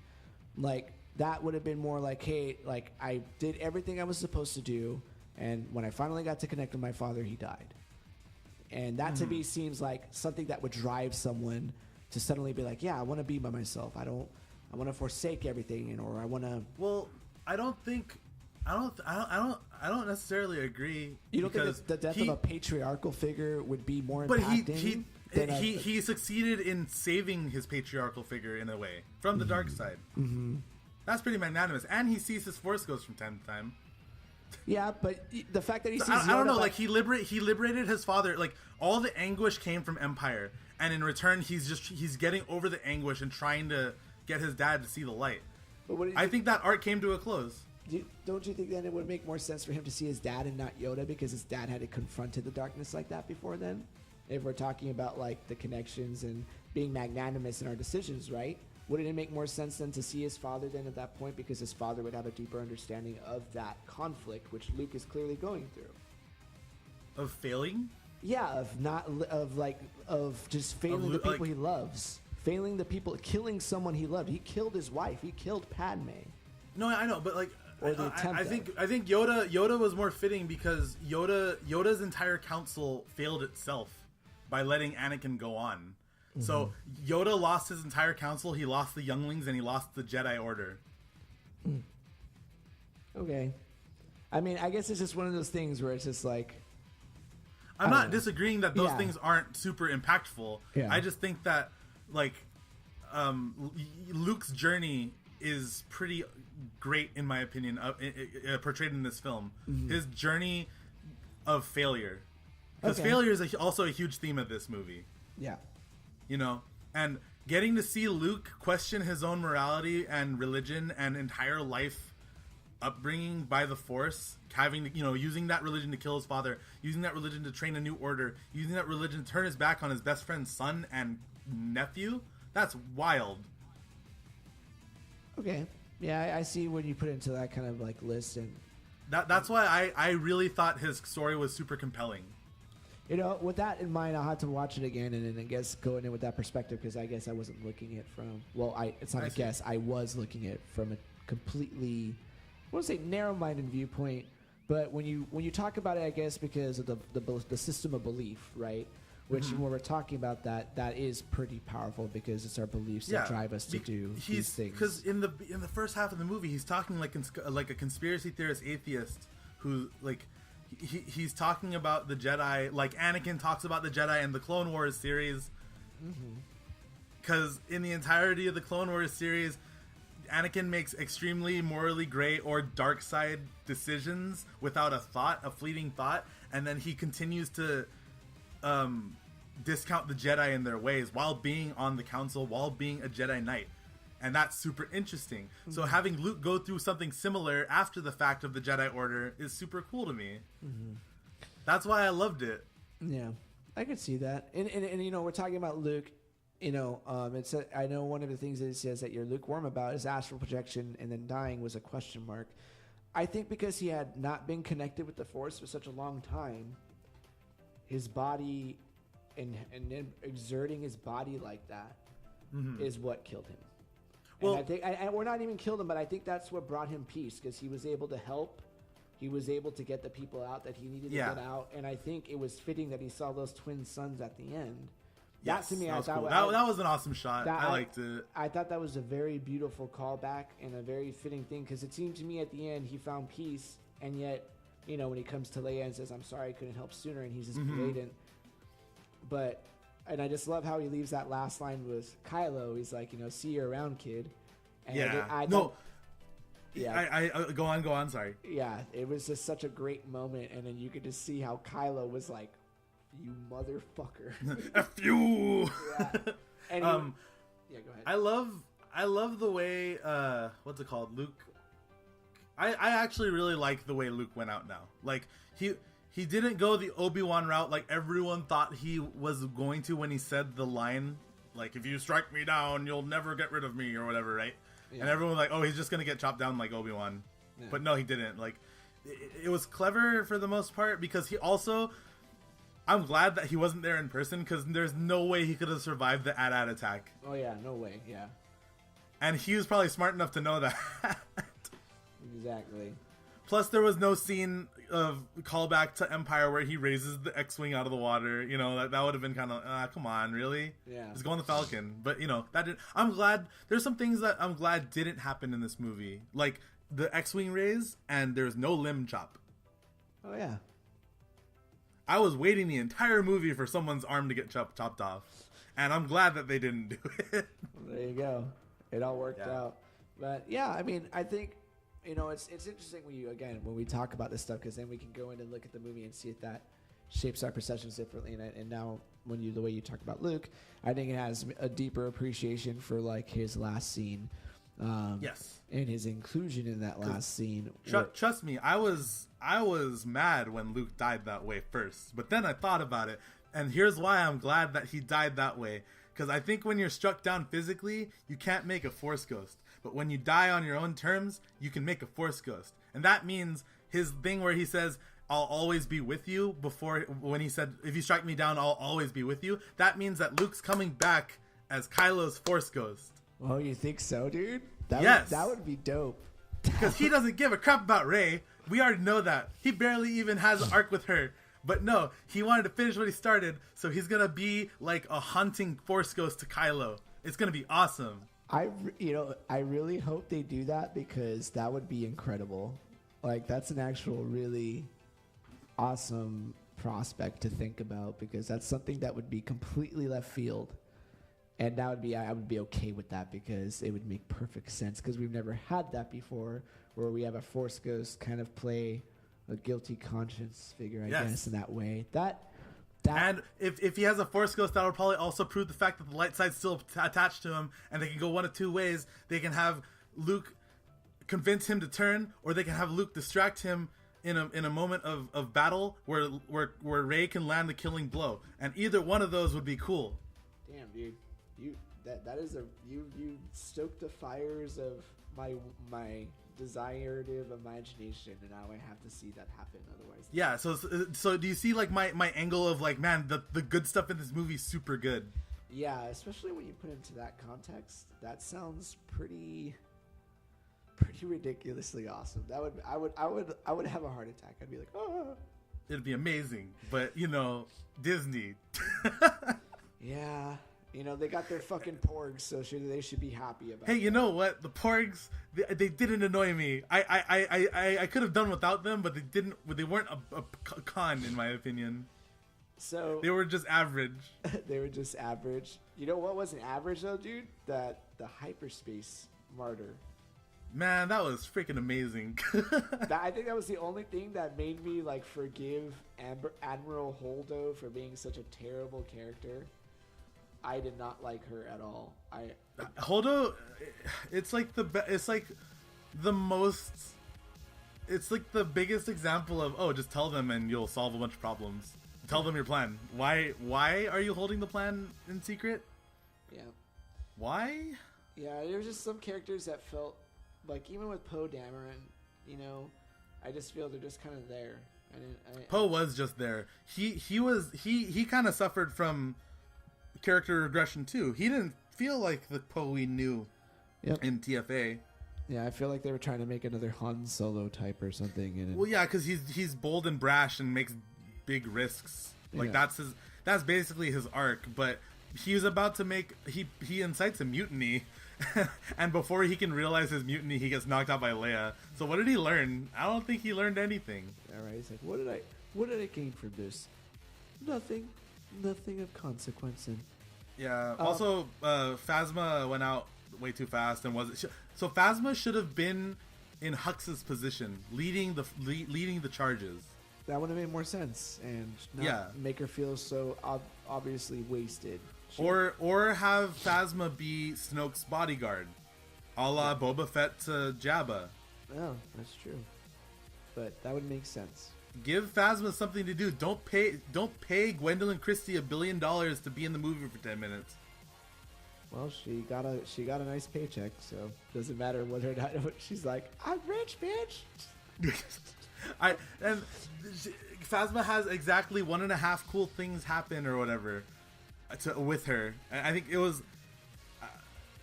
Like that would have been more like, hey, like I did everything I was supposed to do, and when I finally got to connect with my father, he died. And that to me seems like something that would drive someone to suddenly be like, yeah, I want to be by myself. I want to forsake everything, or I want to. Well, I don't necessarily agree. You don't think that the death of a patriarchal figure would be more impacting? But he succeeded in saving his patriarchal figure in a way from the dark side. Mm-hmm. That's pretty magnanimous, and he sees his Force ghosts from time to time. Yeah, but the fact that he sees I don't know, like he liberated his father. Like all the anguish came from Empire, and in return, he's getting over the anguish and trying to get his dad to see the light. But I think that arc came to a close. Don't you think then it would make more sense for him to see his dad and not Yoda, because his dad had confronted the darkness like that before then? If we're talking about like the connections and being magnanimous in our decisions, right? Wouldn't it make more sense then to see his father then at that point, because his father would have a deeper understanding of that conflict, which Luke is clearly going through? Of failing? Yeah, of just failing the people he loves. Failing the people, killing someone he loved. He killed his wife. He killed Padme. No, I know, but like or the attempt. I think Yoda was more fitting because Yoda's entire council failed itself by letting Anakin go on. Mm-hmm. So Yoda lost his entire council. He lost the younglings and he lost the Jedi Order. Okay. I mean, I guess it's just one of those things where it's just like... I'm not disagreeing that those things aren't super impactful. Yeah. I just think that, like, Luke's journey is pretty great, in my opinion, portrayed in this film. Mm-hmm. His journey of failure. Because failure is also a huge theme of this movie. Yeah. You know? And getting to see Luke question his own morality and religion and entire life upbringing by the Force, having, you know, using that religion to kill his father, using that religion to train a new order, using that religion to turn his back on his best friend's son and nephew, that's wild. Okay. Yeah, I see when you put it into that kind of like list, and that's why I really thought his story was super compelling. You know, with that in mind, I'll have to watch it again and then I guess go in with that perspective, because I guess I wasn't looking at it from, I was looking at it from a completely, I won't say narrow-minded viewpoint, but when you talk about it, I guess because of the system of belief, right? Which when we're talking about that is pretty powerful, because it's our beliefs that drive us to do these things. Because in the first half of the movie, he's talking like a conspiracy theorist atheist who like he's talking about the Jedi, like Anakin talks about the Jedi in the Clone Wars series. Because in the entirety of the Clone Wars series, Anakin makes extremely morally gray or dark side decisions without a fleeting thought, and then he continues to discount the Jedi in their ways while being on the council, while being a Jedi Knight. And that's super interesting. So having Luke go through something similar after the fact of the Jedi Order is super cool to me. That's why I loved it. Yeah, I could see that. And you know, we're talking about Luke. You know, I know one of the things that it says that you're lukewarm about is astral projection, and then dying was a question mark. I think because he had not been connected with the Force for such a long time, his body and then exerting his body like that is what killed him. Well, and I think we're not even killed him, but I think that's what brought him peace, because he was able to help. He was able to get the people out that he needed to get out, and I think it was fitting that he saw those twin sons at the end. Yes, that to me, that was cool. That was an awesome shot. I liked it. I thought that was a very beautiful callback and a very fitting thing, because it seemed to me at the end he found peace, and yet, you know, when he comes to Leia and says, "I'm sorry I couldn't help sooner," and he's just blatant. And I just love how he leaves that last line with Kylo. He's like, you know, "See you around, kid." And I go on. Sorry. Yeah, it was just such a great moment, and then you could just see how Kylo was like, "You motherfucker." F you. Yeah. And go ahead. I love the way what's it called? Luke. I actually really like the way Luke went out now. Like he didn't go the Obi-Wan route like everyone thought he was going to when he said the line, like, "If you strike me down, you'll never get rid of me," or whatever, right? Yeah. And everyone was like, "Oh, he's just gonna get chopped down like Obi-Wan." Yeah. But no, he didn't. Like, it was clever for the most part, because he also, I'm glad that he wasn't there in person, because there's no way he could have survived the AT-AT attack. Oh yeah, no way, yeah. And he was probably smart enough to know that. Exactly. Plus, there was no scene of callback to Empire where he raises the X-Wing out of the water. You know, that would have been kind of, come on, really? Yeah. Just go on the Falcon. But, you know, that didn't... I'm glad... There's some things that I'm glad didn't happen in this movie. Like, the X-Wing raise, and there's no limb chop. Oh, yeah. I was waiting the entire movie for someone's arm to get chopped off. And I'm glad that they didn't do it. There you go. It all worked out. But, yeah, I mean, I think... You know, it's interesting when we talk about this stuff, because then we can go in and look at the movie and see if that shapes our perceptions differently. And now, the way you talk about Luke, I think it has a deeper appreciation for like his last scene, yes, and his inclusion in that last scene. Trust me, I was mad when Luke died that way first, but then I thought about it, and here's why I'm glad that he died that way. Because I think when you're struck down physically, you can't make a Force ghost. But when you die on your own terms, you can make a Force ghost. And that means his thing where he says, "I'll always be with you," when he said, "If you strike me down, I'll always be with you," that means that Luke's coming back as Kylo's Force ghost. Oh, you think so, dude? Yes. That would be dope. Because he doesn't give a crap about Rey. We already know that. He barely even has an arc with her. But no, he wanted to finish what he started, so he's going to be like a haunting Force ghost to Kylo. It's going to be awesome. I really hope they do that because that would be incredible. Like, that's an actual really awesome prospect to think about because that's something that would be completely left field. And I would be okay with that because it would make perfect sense because we've never had that before where we have a Force ghost kind of play a guilty conscience figure, I guess, in that way. And if he has a Force ghost, that would probably also prove the fact that the light side's still attached to him, and they can go one of two ways. They can have Luke convince him to turn, or they can have Luke distract him in a moment of battle where Rey can land the killing blow. And either one of those would be cool. Damn, dude, you stoked the fires of my desirative imagination, and now I have to see that happen. Otherwise, yeah. So do you see like my angle of like, man, the good stuff in this movie is super good. Yeah, especially when you put it into that context. That sounds pretty ridiculously awesome. I would have a heart attack. I'd be like, oh. It'd be amazing, but Disney. Yeah. They got their fucking porgs, so they should be happy about it. Hey, you know what? The porgs, they didn't annoy me. I could have done without them, but they weren't a con, in my opinion. So they were just average. They were just average. You know what wasn't average, though, dude? The hyperspace martyr. Man, that was freaking amazing. I think that was the only thing that made me, forgive Admiral Holdo for being such a terrible character. I did not like her at all. Holdo, it's like the biggest example of just tell them and you'll solve a bunch of problems. Tell them your plan. Why are you holding the plan in secret? Yeah. Why? Yeah, there were just some characters that felt like, even with Poe Dameron, I just feel they're just kind of there. Poe was just there. He kind of suffered from character regression too. He didn't feel like the Poe we knew in TFA. Yeah, I feel like they were trying to make another Han Solo type or something. Well, yeah, because he's bold and brash and makes big risks. Like that's basically his arc. But he was about to he incites a mutiny, and before he can realize his mutiny, he gets knocked out by Leia. So what did he learn? I don't think he learned anything. All right, he's like, what did I gain from this? Nothing of consequence. And also Phasma went out way too fast and so Phasma should have been in Hux's position, leading the charges. That would have made more sense and not make her feel so obviously wasted. Or have Phasma be Snoke's bodyguard, a la Boba Fett to Jabba. Oh, that's true. But that would make sense. Give Phasma something to do. Don't pay Gwendolyn Christie $1 billion to be in the movie for 10 minutes. Well, she got a nice paycheck, so doesn't matter whether or not she's like, I'm rich, bitch. Phasma has exactly 1.5 cool things happen or whatever with her. I think it was.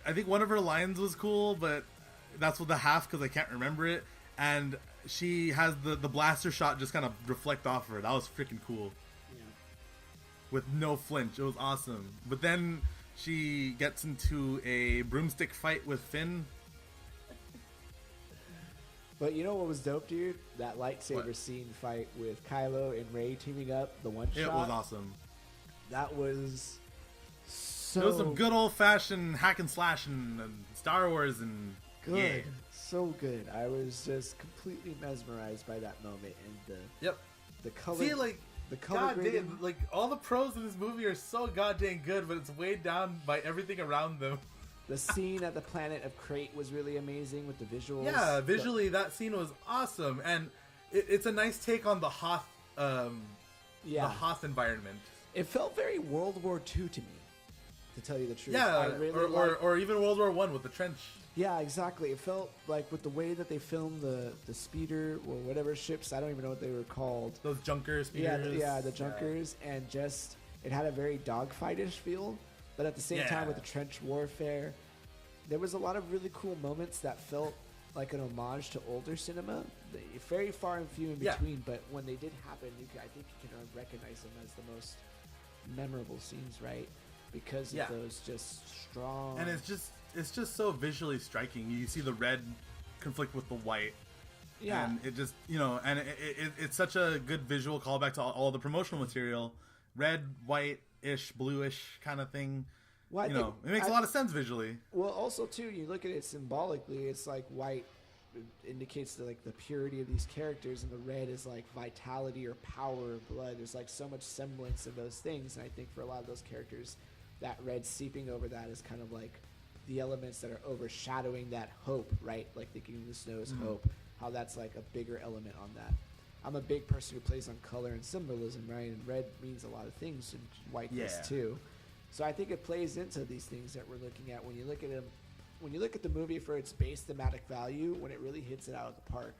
I think one of her lines was cool, but that's what the half because I can't remember it. And she has the blaster shot just kind of reflect off her. That was freaking cool. Yeah. With no flinch. It was awesome. But then she gets into a broomstick fight with Finn. But you know what was dope, dude? That lightsaber scene fight with Kylo and Rey teaming up, the one shot. It was awesome. That was so... It was some good old-fashioned hack and slash and Star Wars and... Good. Yeah. So good. I was just completely mesmerized by that moment. And the color... See, the color grading... all the pros in this movie are so goddamn good, but it's weighed down by everything around them. The scene at the planet of Crate was really amazing with the visuals. Yeah, visually that scene was awesome, and it's a nice take on the Hoth, the Hoth environment. It felt very World War II to me, to tell you the truth. Yeah, or even World War I with the trench. Yeah, exactly. It felt like with the way that they filmed the speeder or whatever ships, I don't even know what they were called. Those junker speeders. Yeah, the junkers, and just it had a very dogfightish feel. But at the same time, with the trench warfare, there was a lot of really cool moments that felt like an homage to older cinema. Very far and few in between, but when they did happen, I think you can recognize them as the most memorable scenes, right? Because of those just strong. And it's just so visually striking. You see the red conflict with the white. Yeah. And it just, and it's such a good visual callback to all the promotional material. Red, white-ish, bluish kind of thing. Well, it makes a lot of sense visually. Well, also, too, you look at it symbolically, it's like white indicates the purity of these characters, and the red is like vitality or power or blood. There's like so much semblance of those things, and I think for a lot of those characters, that red seeping over that is kind of like the elements that are overshadowing that hope, right? Like thinking of the snow as hope, how that's like a bigger element on that. I'm a big person who plays on color and symbolism, right? And red means a lot of things, and white does too. So I think it plays into these things that we're looking at when you look at them. When you look at the movie for its base thematic value, when it really hits it out of the park,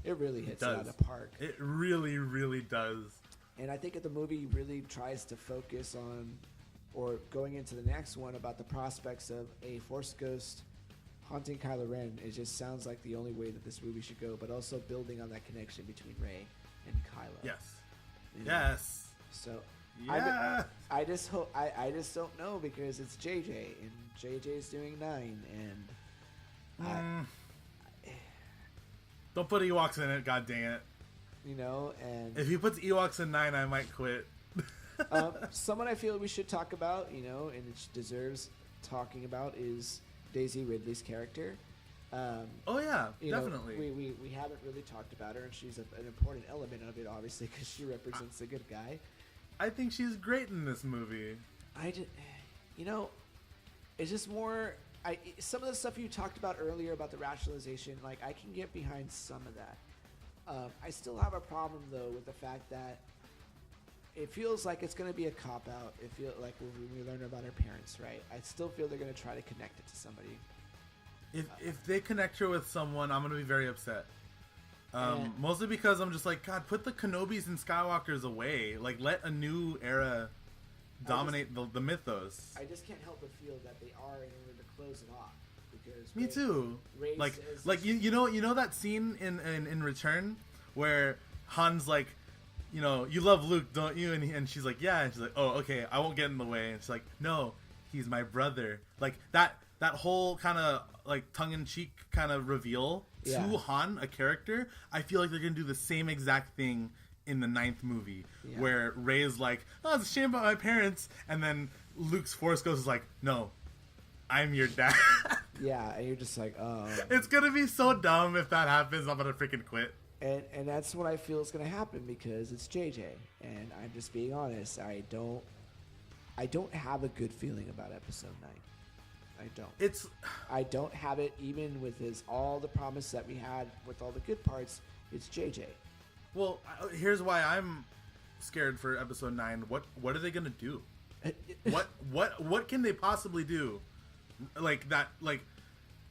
it really hits it out of the park. It really, really does. And I think that the movie really tries to focus on, or going into the next one, about the prospects of a Force ghost haunting Kylo Ren. It just sounds like the only way that this movie should go, but also building on that connection between Rey and Kylo. Yes. You know? Yes. So yeah. I just hope I just don't know, because it's JJ and JJ's doing 9, and don't put Ewoks in it. God dang it. And if he puts Ewoks in 9, I might quit. Someone I feel we should talk about, and it deserves talking about, is Daisy Ridley's character. Definitely. We haven't really talked about her, and she's an important element of it, obviously, because she represents a good guy. I think she's great in this movie. It's just more. Some of the stuff you talked about earlier about the rationalization, like, I can get behind some of that. I still have a problem though with the fact that it feels like it's going to be a cop out. It feels like when we learn about her parents, right? I still feel they're going to try to connect it to somebody. If they connect her with someone, I'm going to be very upset. Mostly because I'm just like, God, put the Kenobis and Skywalkers away. Like, let a new era dominate the mythos. I just can't help but feel that they are in order to close it off. Because me too. Rey Like you know that scene in Return where Han's like, you love Luke, don't you? And she's like, yeah. And she's like, oh, okay, I won't get in the way. And she's like, no, he's my brother. Like that whole kind of like tongue-in-cheek kind of reveal to Han, a character. I feel like they're gonna do the same exact thing in the 9th movie, where Rey's like, oh, it's a shame about my parents, and then Luke's Force Ghost is like, no, I'm your dad. Yeah, and you're just like, oh. It's gonna be so dumb if that happens. I'm gonna freaking quit. And that's what I feel is gonna happen, because it's JJ, and I'm just being honest. I don't have a good feeling about Episode 9. I don't. I don't have it, even with all the promise that we had with all the good parts. It's JJ. Well, here's why I'm scared for Episode 9. What are they gonna do? What can they possibly do? Like that, like,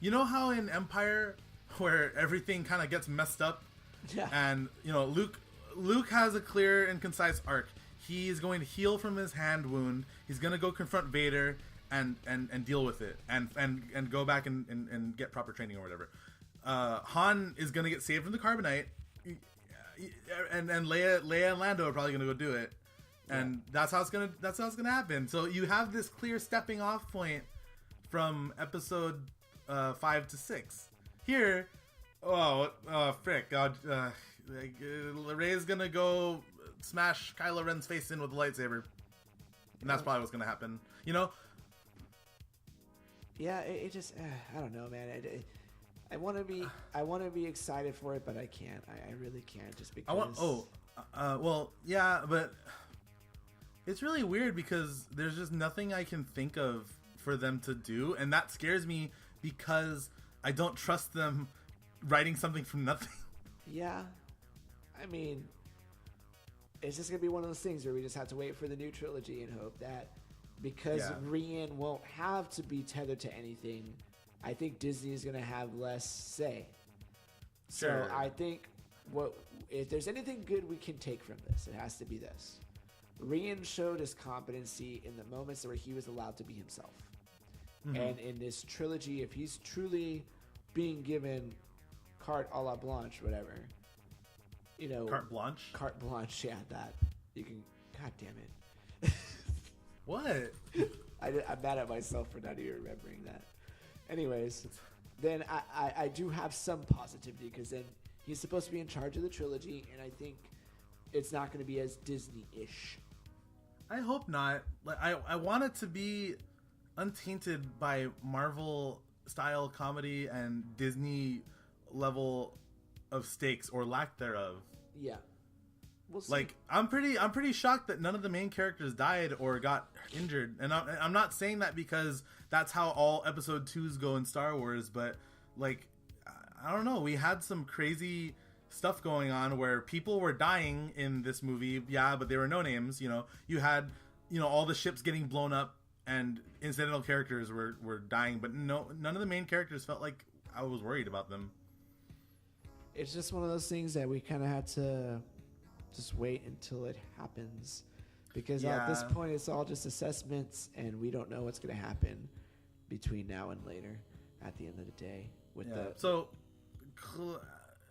you know how in Empire where everything kind of gets messed up, and Luke has a clear and concise arc. He's going to heal from his hand wound. He's gonna go confront Vader and deal with it, and go back and get proper training or whatever. Han is gonna get saved from the carbonite, and Leia and Lando are probably gonna go do it, and that's how it's gonna happen. So you have this clear stepping off point from Episode 5 to 6. Here, frick, Rey's gonna go smash Kylo Ren's face in with a lightsaber, and that's probably what's gonna happen. Yeah, it just I don't know, man. I want to be excited for it, but I can't. I really can't, just because. But it's really weird because there's just nothing I can think of for them to do, and that scares me because I don't trust them writing something from nothing. Yeah, I mean, it's just gonna be one of those things where we just have to wait for the new trilogy and hope that, because Rian won't have to be tethered to anything, I think Disney is gonna have less say. Sure. So I think if there's anything good we can take from this, it has to be this. Rian showed his competency in the moments where he was allowed to be himself. Mm-hmm. And in this trilogy, if he's truly being given carte a la blanche, whatever. You know, Carte blanche. Carte blanche, yeah, that you can. God damn it! What? I'm mad at myself for not even remembering that. Anyways, then I do have some positivity because then he's supposed to be in charge of the trilogy, and I think it's not going to be as Disney-ish. I hope not. Like I want it to be untainted by Marvel style comedy and Disney level of stakes or lack thereof. Yeah. We'll see. Like I'm pretty shocked that none of the main characters died or got injured, and I'm not saying that because that's how all episode 2s go in Star Wars, but like I don't know, we had some crazy stuff going on where people were dying in this movie, yeah, but they were no names. You know, you had all the ships getting blown up and incidental characters were dying, but none of the main characters felt like I was worried about them. It's just one of those things that we kind of had to just wait until it happens, because at this point it's all just assessments, and we don't know what's going to happen between now and later. At the end of the day,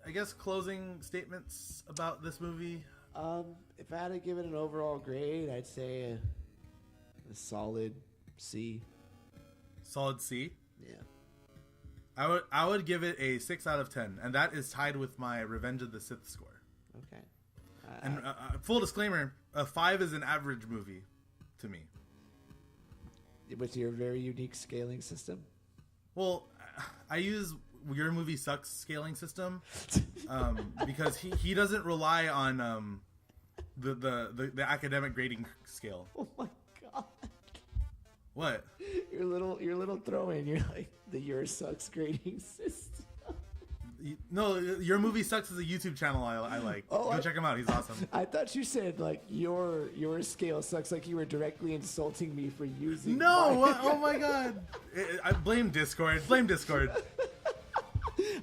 I guess closing statements about this movie. If I had to give it an overall grade, I'd say a solid C. Solid C. Yeah. I would give it a 6 out of 10, and that is tied with my Revenge of the Sith score. Okay. And full disclaimer, a 5 is an average movie to me. With your very unique scaling system? Well, I use Your Movie Sucks scaling system because he doesn't rely on the academic grading scale. Oh my god! What? Your little throw in. You're like the Your Sucks grading system. No, Your Movie Sucks is a YouTube channel I like. Go check him out. He's awesome. I thought you said like your scale sucks, like you were directly insulting me for using. No! Oh my god! I blame Discord. Blame Discord.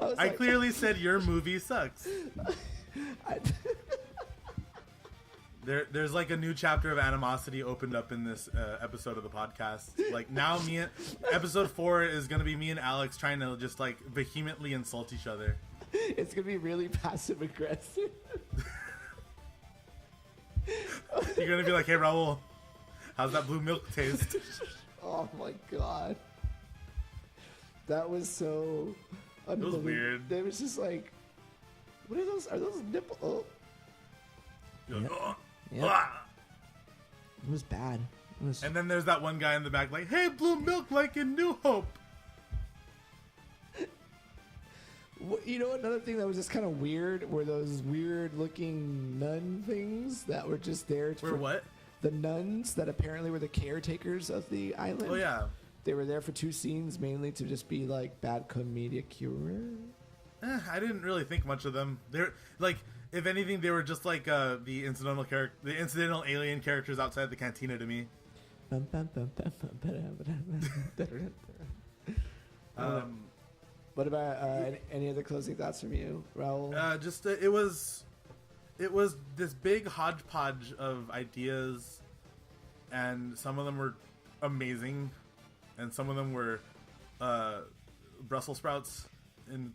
I clearly said Your Movie Sucks. There's like a new chapter of animosity opened up in this episode of the podcast. Like now, episode 4 is gonna be me and Alex trying to just like vehemently insult each other. It's gonna be really passive aggressive. You're gonna be like, "Hey, Raul, how's that blue milk taste?" Oh my god, that was so. It was weird. It was just like, what are those? Are those nipple? Oh. Yep. Yep. It was bad. And then there's that one guy in the back like, "Hey, blue milk like in New Hope." You know, another thing that was just kind of weird were those weird-looking nun things that were just there. For what? The nuns that apparently were the caretakers of the island. Oh, yeah. They were there for 2 scenes, mainly to just be, like, bad comedic humor. I didn't really think much of them. They're, like, if anything, they were just like the incidental alien characters outside the cantina to me. What about any other closing thoughts from you, Raul? It was this big hodgepodge of ideas, and some of them were amazing, and some of them were Brussels sprouts, and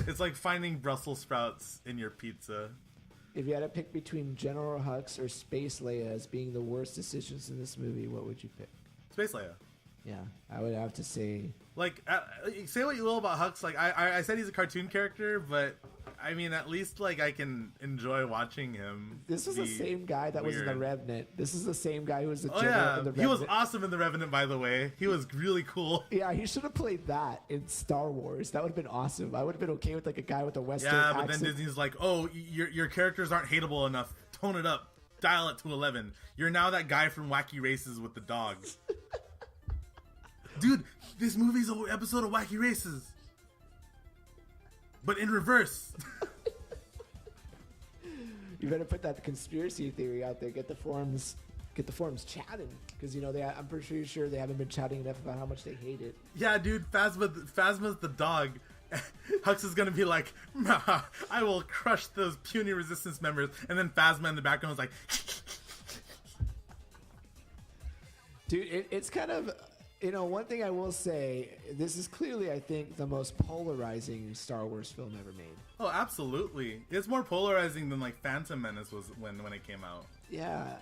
it's like finding Brussels sprouts in your pizza. If you had to pick between General Hux or Space Leia as being the worst decisions in this movie, what would you pick? Space Leia. Yeah, I would have to say. Like, say what you will about Hux. Like, I said he's a cartoon character, but I mean, at least like I can enjoy watching him. This was the same guy that was in The Revenant. This is the same guy who was the general in The Revenant. He was awesome in The Revenant, by the way. He was really cool. Yeah, he should have played that in Star Wars. That would have been awesome. I would have been okay with like a guy with a Western accent. Yeah, but then Disney's like, "Oh, your characters aren't hateable enough. Tone it up. Dial it to 11. You're now that guy from Wacky Races with the dogs." Dude, this movie's an episode of Wacky Races, but in reverse. You better put that conspiracy theory out there. Get the forums chatting, because I'm pretty sure they haven't been chatting enough about how much they hate it. Yeah, dude, Phasma's the dog. Hux is gonna be like, "Nah, I will crush those puny resistance members," and then Phasma in the background is like, dude, it's kind of. You know, one thing I will say, this is clearly, I think, the most polarizing Star Wars film ever made. Oh, absolutely. It's more polarizing than like Phantom Menace was when it came out. Yeah.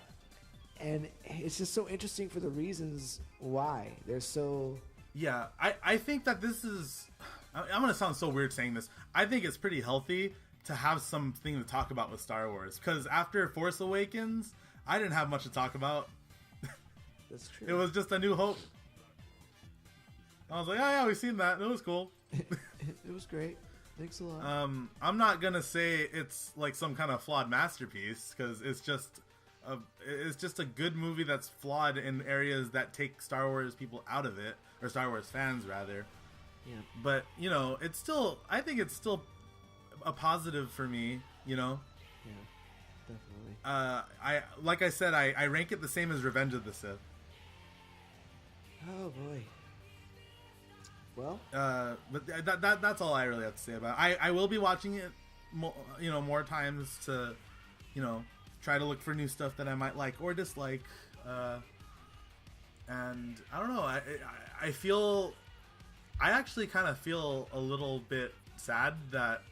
And it's just so interesting for the reasons why. They're so... Yeah, I think that this is... I'm going to sound so weird saying this. I think it's pretty healthy to have something to talk about with Star Wars. Because after Force Awakens, I didn't have much to talk about. That's true. It was just A New Hope. I was like, oh yeah, we've seen that. It was cool. It was great. Thanks a lot. I'm not gonna say it's like some kind of flawed masterpiece because it's just a good movie that's flawed in areas that take Star Wars people out of it, or Star Wars fans rather. Yeah. But you know, I think it's still a positive for me. You know. Yeah. Definitely. Like I said, I rank it the same as Revenge of the Sith. Oh boy. Well, but that's all I really have to say about it. I will be watching it, more times to, try to look for new stuff that I might like or dislike. And I don't know. I actually kind of feel a little bit sad that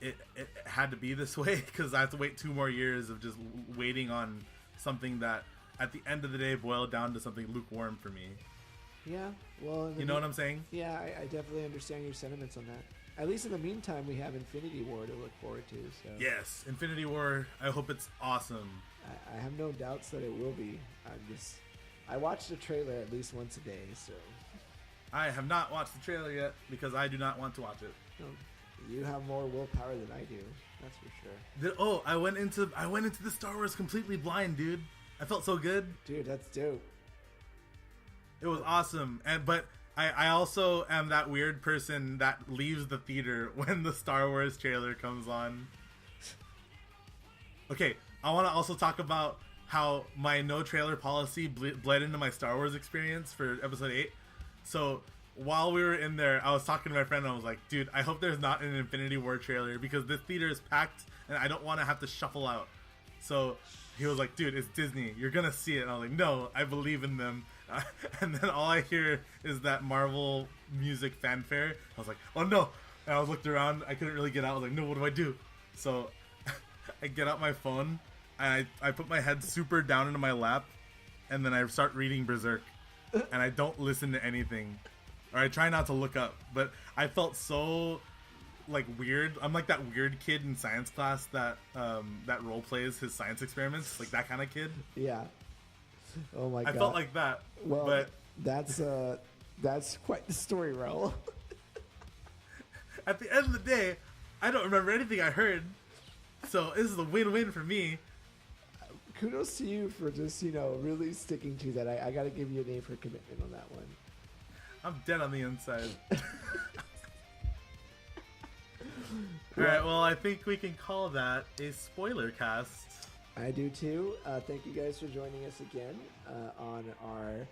it had to be this way because I have to wait 2 more years of just waiting on something that at the end of the day boiled down to something lukewarm for me. yeah. Well, You know what I'm saying? Yeah, I definitely understand your sentiments on that. At least in the meantime, we have Infinity War to look forward to. So Yes, Infinity War. I hope it's awesome. I have no doubts that it will be. I watch the trailer at least once a day. So I have not watched the trailer yet because I do not want to watch it. you have more willpower than I do. That's for sure. I went into the Star Wars completely blind, dude. I felt so good. Dude, that's dope. It was awesome. But I also am that weird person that leaves the theater when the Star Wars trailer comes on. Okay, I want to also talk about how my no trailer policy bled into my Star Wars experience for episode 8. So while we were in there, I was talking to my friend and I was like, dude, I hope there's not an Infinity War trailer because this theater is packed and I don't want to have to shuffle out. So he was like, dude, it's Disney. You're going to see it. And I was like, no, I believe in them. And then all I hear is that Marvel music fanfare. I was like, oh no. And I was looked around. I couldn't really get out. I was like, no, what do I do? So I get out my phone and I put my head super down into my lap. And then I start reading Berserk. And I don't listen to anything. Or I try not to look up. But I felt so like weird. I'm like that weird kid in science class that role plays his science experiments. Like that kind of kid. Yeah. Oh my god. I felt like that. Well, but that's quite the story, Raul. At the end of the day, I don't remember anything I heard. So this is a win-win for me. Kudos to you for just, really sticking to that. I got to give you a name for commitment on that one. I'm dead on the inside. Alright, well, I think we can call that a spoiler cast. I do too. Thank you guys for joining us again on our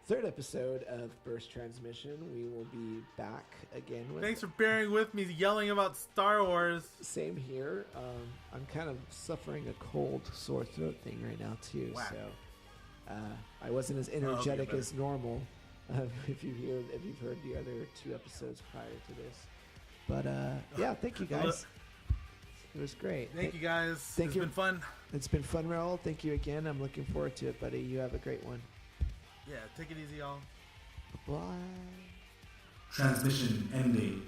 3rd episode of Burst Transmission. We will be back again with... Thanks for bearing with me yelling about Star Wars. Same here. I'm kind of suffering a cold, sore throat thing right now too. Whack. So I wasn't as energetic as normal. If you've heard the other 2 episodes prior to this. But yeah, thank you guys. It was great. Thank you guys. It's been fun. It's been fun, Raul. Thank you again. I'm looking forward to it, buddy. You have a great one. Yeah, take it easy, y'all. Bye. Transmission ending.